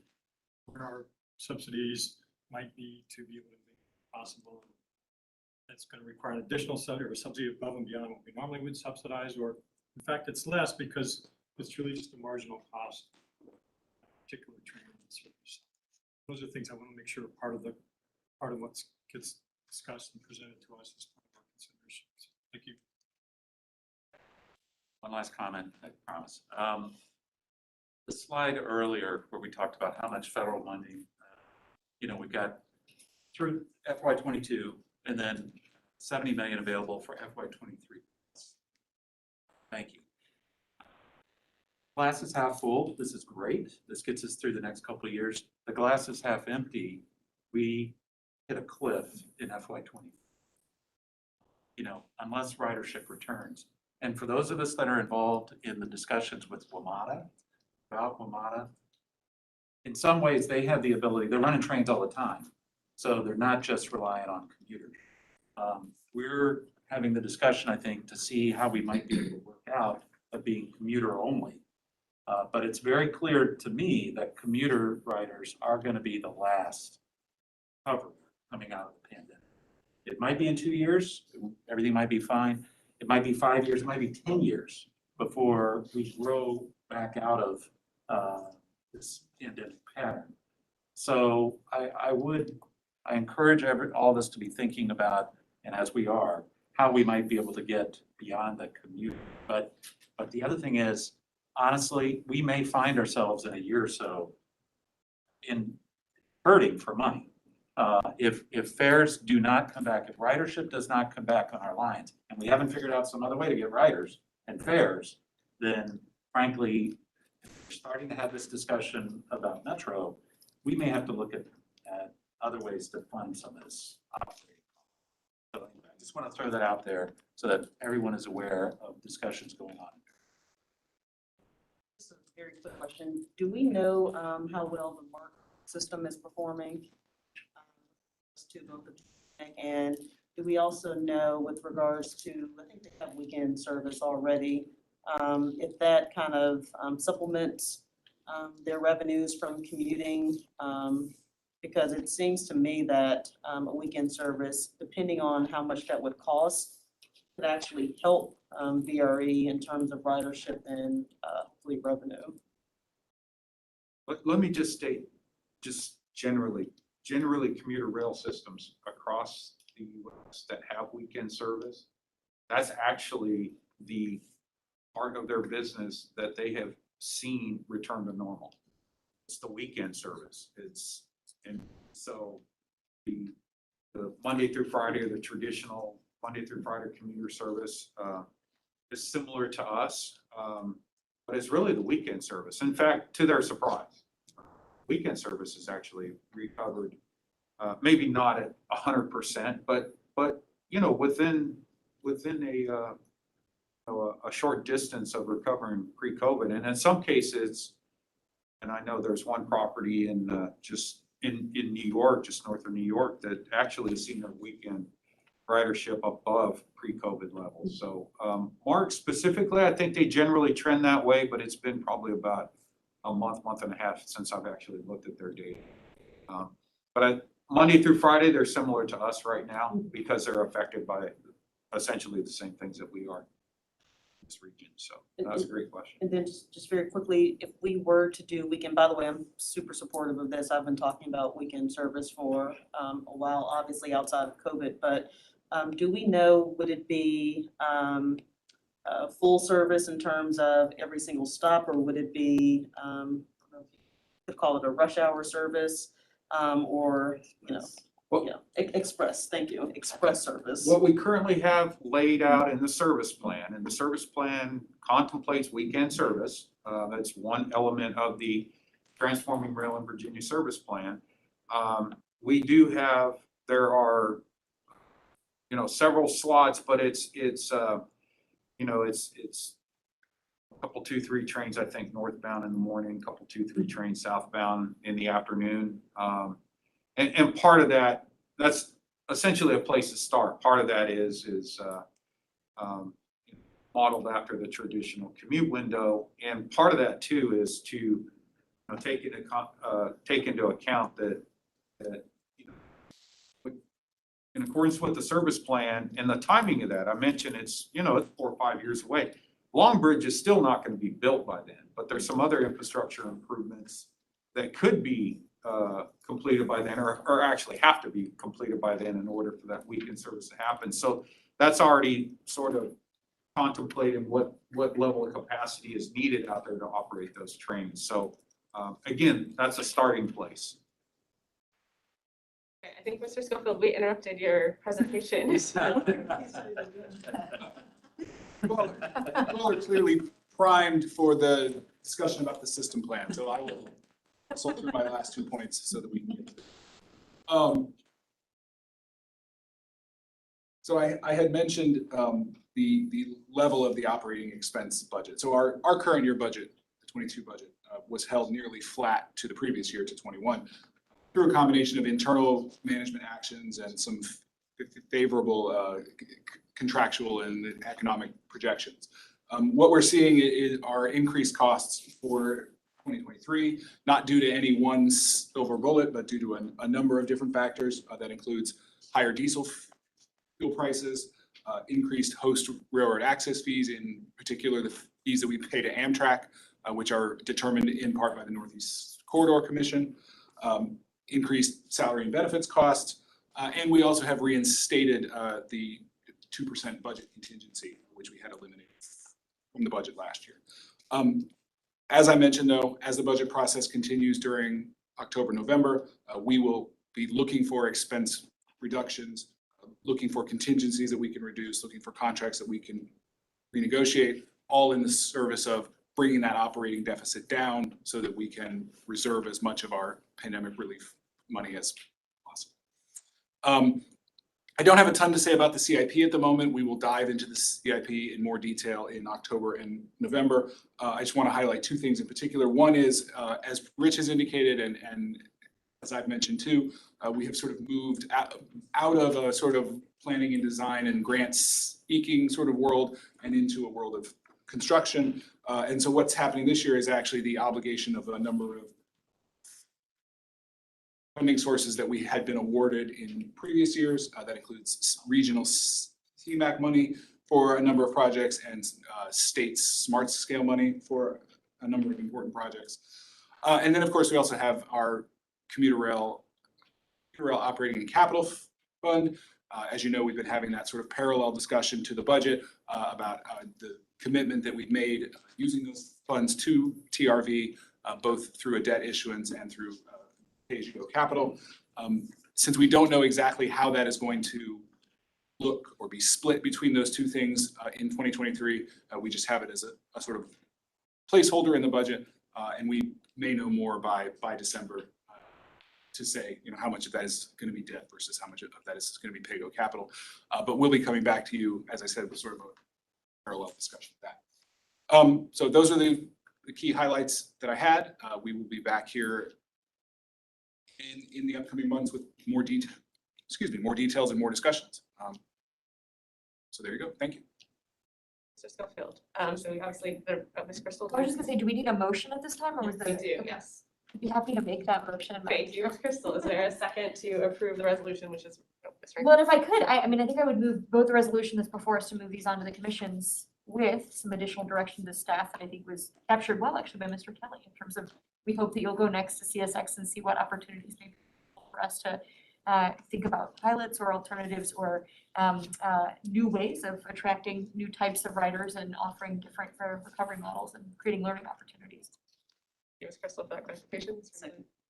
where our subsidies might be to be able to make it possible. That's going to require an additional subsidy or a subsidy above and beyond what we normally would subsidize, or in fact, it's less because it's really just the marginal cost of a particular training service. Those are things I want to make sure are part of what gets discussed and presented to us as part of our considerations. Thank you. One last comment, I promise. The slide earlier where we talked about how much federal money, we got through FY '22 and then 70 million available for FY '23. Thank you. Glass is half full. This is great. This gets us through the next couple of years. The glass is half empty. We hit a cliff in FY '20. Unless ridership returns. And for those of us that are involved in the discussions with about WMATA, in some ways they have the ability, they're running trains all the time. So they're not just reliant on commuters. We're having the discussion, I think, to see how we might be able to work out of being commuter only. But it's very clear to me that commuter riders are going to be the last covered coming out of the pandemic. It might be in 2 years, everything might be fine. It might be 5 years, it might be 10 years before we grow back out of this pandemic pattern. So I encourage all of us to be thinking about, and as we are, how we might be able to get beyond the commute. But the other thing is, honestly, we may find ourselves in a year or so in hurting for money. If fares do not come back, if ridership does not come back on our lines, and we haven't figured out some other way to get riders and fares, then frankly, if we're starting to have this discussion about Metro, we may have to look at other ways to fund some of this operating. So anyway, I just want to throw that out there so that everyone is aware of discussions going on. Just a very quick question. Do we know how well the MARC system is performing? To both the, and do we also know with regards to, I think they have weekend service already, if that kind of supplements their revenues from commuting? Because it seems to me that a weekend service, depending on how much that would cost, could actually help VRE in terms of ridership and hopefully revenue. Let me just state, just generally commuter rail systems across the US that have weekend service, that's actually the part of their business that they have seen return to normal. It's the weekend service. And so the Monday through Friday, or the traditional Monday through Friday commuter service is similar to us, but it's really the weekend service. In fact, to their surprise, weekend service is actually recovered, maybe not at 100%, but within a short distance of recovering pre-COVID. And in some cases, and I know there's one property in New York, just north of New York, that actually has seen their weekend ridership above pre-COVID levels. So MARC specifically, I think they generally trend that way, but it's been probably about a month and a half since I've actually looked at their data. But Monday through Friday, they're similar to us right now because they're affected by essentially the same things that we are in this region. So that's a great question. And then just very quickly, if we were to do weekend, by the way, I'm super supportive of this. I've been talking about weekend service for a while, obviously outside of COVID, but do we know, would it be full service in terms of every single stop, or would it be, could call it a rush hour service, or, express, thank you, express service? What we currently have laid out in the service plan, and the service plan contemplates weekend service. That's one element of the Transforming Rail in Virginia service plan. We do have, there are you know, several slots, but it's you know, it's a couple, 2, 3 trains, I think, northbound in the morning, couple, 2, 3 trains southbound in the afternoon. And part of that, that's essentially a place to start. Part of that is modeled after the traditional commute window. And part of that too is to, you know, take into account that, you know, in accordance with the service plan and the timing of that, I mentioned it's, you know, it's 4 or 5 years away. Long Bridge is still not going to be built by then, but there's some other infrastructure improvements that could be completed by then, or actually have to be completed by then in order for that weekend service to happen. So that's already sort of contemplating what level of capacity is needed out there to operate those trains. So again, that's a starting place. Okay, I think Mr. Schofield, we interrupted your presentation. Well, we're clearly primed for the discussion about the system plan, so I will sort through my last 2 points so that we can get to it. So I had mentioned the level of the operating expense budget. So our current year budget, the 22 budget, was held nearly flat to the previous year, to 21, through a combination of internal management actions and some favorable contractual and economic projections. What we're seeing are increased costs for 2023, not due to any one silver bullet, but due to a number of different factors. That includes higher diesel fuel prices, increased host railroad access fees, in particular the fees that we pay to Amtrak, which are determined in part by the Northeast Corridor Commission, increased salary and benefits costs, and we also have reinstated the 2% budget contingency, which we had eliminated from the budget last year. As I mentioned, though, as the budget process continues during October, November, we will be looking for expense reductions, looking for contingencies that we can reduce, looking for contracts that we can renegotiate, all in the service of bringing that operating deficit down so that we can reserve as much of our pandemic relief money as possible. I don't have a ton to say about the CIP at the moment. We will dive into the CIP in more detail in October and November. I just want to highlight 2 things in particular. One is, as Rich has indicated, and as I've mentioned too, we have sort of moved out of a sort of planning and design and grant seeking sort of world and into a world of construction. And so what's happening this year is actually the obligation of a number of funding sources that we had been awarded in previous years. That includes regional CMAQ money for a number of projects and state smart scale money for a number of important projects. And then, of course, we also have our commuter rail operating and capital fund. As you know, we've been having that sort of parallel discussion to the budget about the commitment that we've made using those funds to TRV, both through a debt issuance and through pay-as-you-go capital. Since we don't know exactly how that is going to look or be split between those 2 things in 2023, we just have it as a sort of placeholder in the budget, and we may know more by December to say, you know, how much of that is going to be debt versus how much of that is going to be pay-go capital. But we'll be coming back to you, as I said, with sort of a parallel discussion of that. So those are the key highlights that I had. We will be back here in the upcoming months with more details and more discussions. So there you go. Thank you. Mr. Schofield. So we obviously, Ms. Crystal. I was just gonna say, do we need a motion at this time, or was We there? do, Okay. yes. I'd be happy to make that motion. Thank you, Crystal. Is there a second to approve the resolution, which is? Well, if I could, I mean, I think I would move both the resolution that's before us to move these on to the commissions with some additional direction to staff that I think was captured well, actually, by Mr. Kelly, in terms of, we hope that you'll go next to CSX and see what opportunities may be for us to think about pilots or alternatives or new ways of attracting new types of riders and offering different recovery models and creating learning opportunities. Ms. Crystal, for that clarification.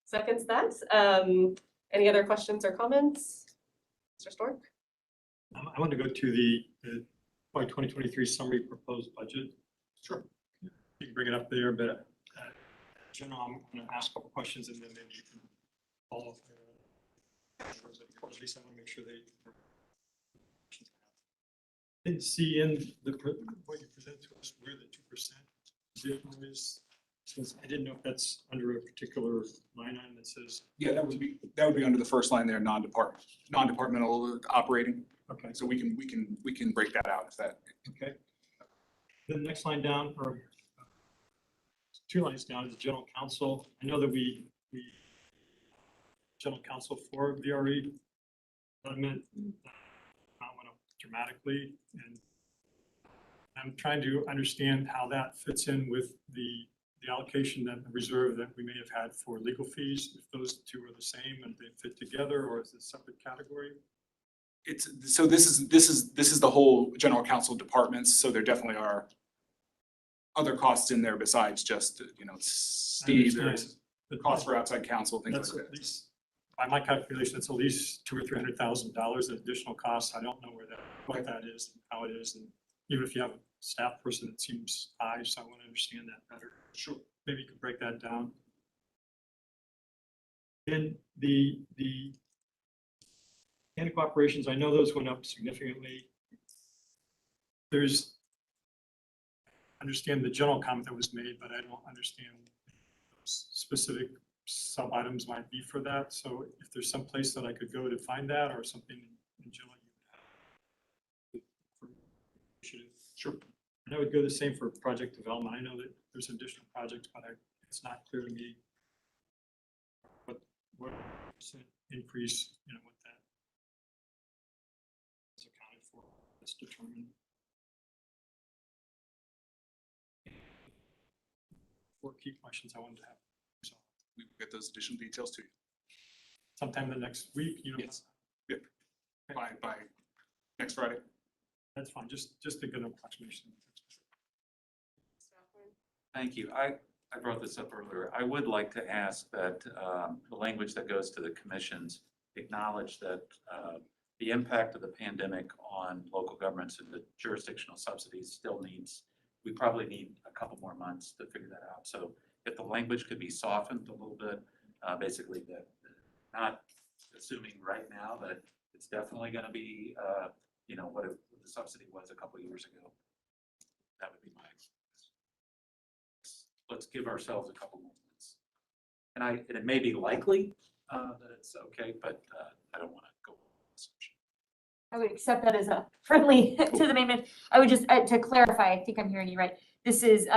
Seconds that. Any other questions or comments? Mr. Stork? I want to go to the 2023 summary proposed budget. Sure. You can bring it up there, but general, I'm going to ask a couple questions and then maybe you can follow up. At least I want to make sure they. Didn't see in what you presented to us where the 2% vehicle is. Since I didn't know if that's under a particular line item that says, Yeah, that would be under the first line there, non-departmental operating. okay, So we can break that out if that. okay. Then the next line down, or 2 lines down, is general counsel. I know that we general counsel for VRE development went up dramatically, and I'm trying to understand how that fits in with the allocation, that the reserve that we may have had for legal fees, if those two are the same and they fit together, or is it a separate category? So this is the whole general counsel departments, so there definitely are other costs in there besides just, Steve, there's the cost for outside counsel, things That's like at that. least, by my calculation, it's at least $200,000 or $300,000 in additional costs. I don't know what that is, and how it is, and even if you have a staff person, it seems high, so I want to understand that better. Sure. Maybe you could break that down. Then the mechanical operations, I know those went up significantly. Understand the general comment that was made, but I don't understand those specific sub items might be for that. So if there's some place that I could go to find that, or something in general you would have. Sure. And I would go the same for project development. I know that there's additional projects, but it's not clear to me what percent increase, what that is accounted for, that's determined. 4 key questions I wanted to have. So We will get those additional details to you. sometime the next week, Yes. Yep. By next Friday. That's fine, just a good approximation. Thank you. I brought this up earlier. I would like to ask that the language that goes to the commissions acknowledge that the impact of the pandemic on local governments and the jurisdictional subsidies still we probably need a couple more months to figure that out. So if the language could be softened a little bit, basically that not assuming right now that it's definitely going to be, what the subsidy was a couple of years ago. That would be my, let's give ourselves a couple more months. And it may be likely that it's okay, but I don't want to go. I would accept that as a friendly to the amendment. I would just, to clarify, I think I'm hearing you right. This is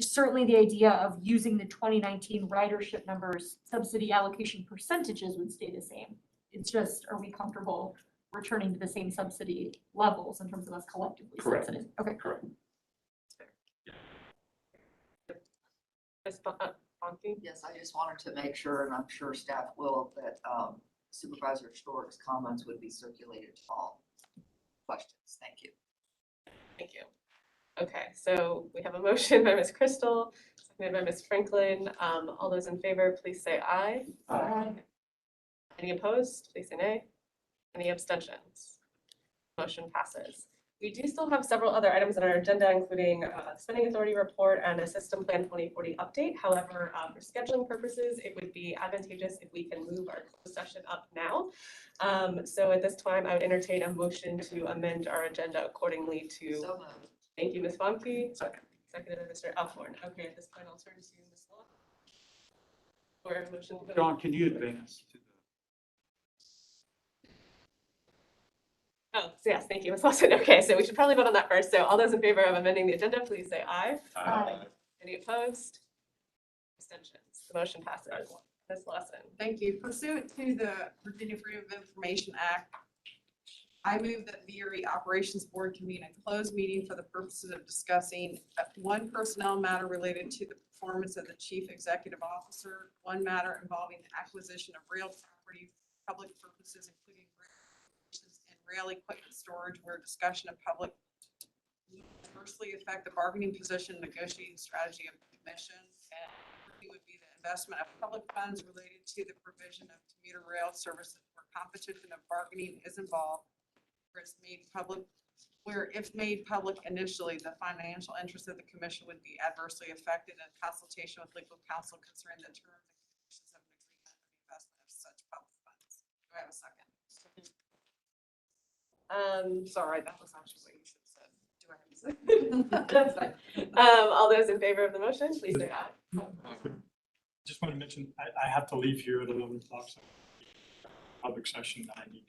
certainly the idea of using the 2019 ridership numbers, subsidy allocation percentages would stay the same. It's just, are we comfortable returning to the same subsidy levels in terms of us collectively Correct. subsidizing? Okay. Correct. Ms. Bonke? Yes, I just wanted to make sure, and I'm sure staff will, that Supervisor Stork's comments would be circulated to all questions. Thank you. Thank you. Okay, so we have a motion by Ms. Crystal, seconded by Ms. Franklin. All those in favor, please say aye. Aye. Any opposed? Please say nay. Any abstentions? Motion passes. We do still have several other items on our agenda, including spending authority report and a system plan 2040 update. However, for scheduling purposes, it would be advantageous if we can move our closed session up now. So at this time, I would entertain a motion to amend our agenda accordingly to. So moved. Thank you, Ms. Bonke. Seconded by Mr. Alcorn. Okay, at this point, I'll turn to Ms. Law. For a motion. John, can you advance to Oh, so yes, thank you, Ms. Lawson. Okay, so we should probably vote on that first. So all those in favor of amending the agenda, please say aye. Aye. Any opposed? Abstentions? The motion passes. Ms. Lawson. Thank you. Pursuant to the Virginia Freedom of Information Act, I move that VRE Operations Board convene a closed meeting for the purposes of discussing one personnel matter related to the performance of the Chief Executive Officer, one matter involving the acquisition of real property, public purposes, including and rail equipment storage, where discussion of public adversely affect the bargaining position, negotiating strategy of the commission, and it would be the investment of public funds related to the provision of commuter rail services where competition of bargaining is involved, where it's made public, where if made public initially, the financial interest of the commission would be adversely affected in consultation with legal counsel concerning the terms and conditions of an agreement for the investment of such public funds. Do I have a second? Sorry, that was actually what you should have said. Do I have to say? That's fine. All those in favor of the motion, please say aye. Just want to mention, I have to leave here at 11 o'clock, so public session that I need.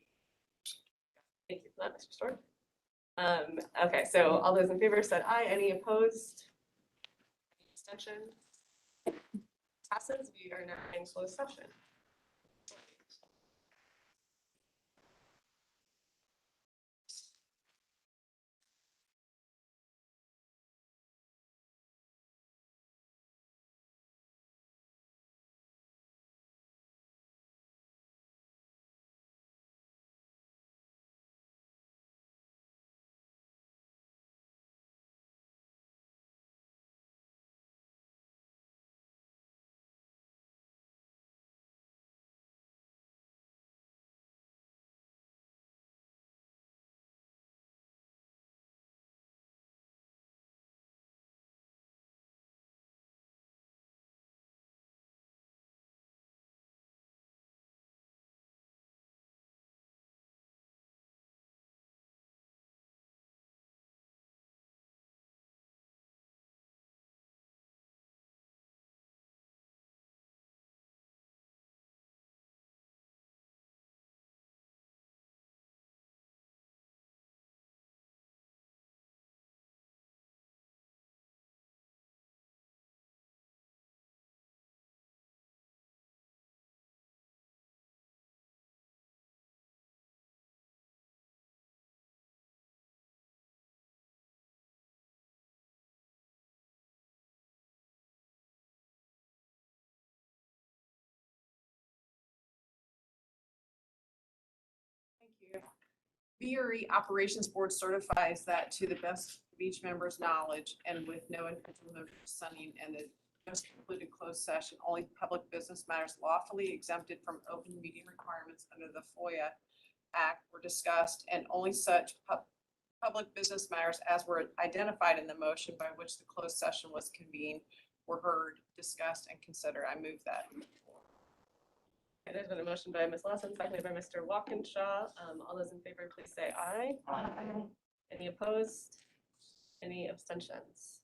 Thank you for that, Mr. Storr. Okay, so all those in favor said aye. Any opposed? Abstention? Passes. We are now in closed session. Thank you. VRE Operations Board certifies that to the best of each member's knowledge and with no intention of sunning and the just concluded closed session, only public business matters lawfully exempted from open meeting requirements under the FOIA Act were discussed, and only such public business matters as were identified in the motion by which the closed session was convened were heard, discussed, and considered. I move that. Okay, there's been a motion by Ms. Lawson, seconded by Mr. Walkinshaw. All those in favor, please say aye. Aye. Any opposed? Any abstentions?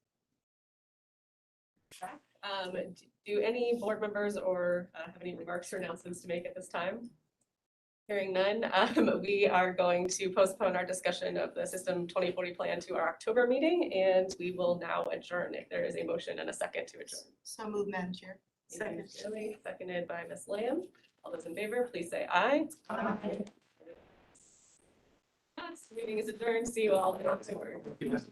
Do any board members or have any remarks or announcements to make at this time? Hearing none, we are going to postpone our discussion of the System 2040 plan to our October meeting, and we will now adjourn if there is a motion and a second to adjourn. So move, Madam Chair. Thank you, Ms. Shelley, seconded by Ms. Lamb. All those in favor, please say aye. Aye. Yes, meeting is adjourned. See you all in October. Thank you so much.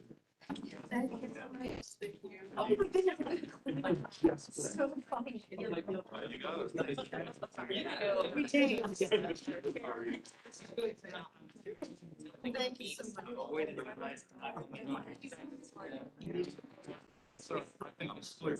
Thank you. Oh my goodness. So funny. We changed. Thank you so much. So I think it's clear.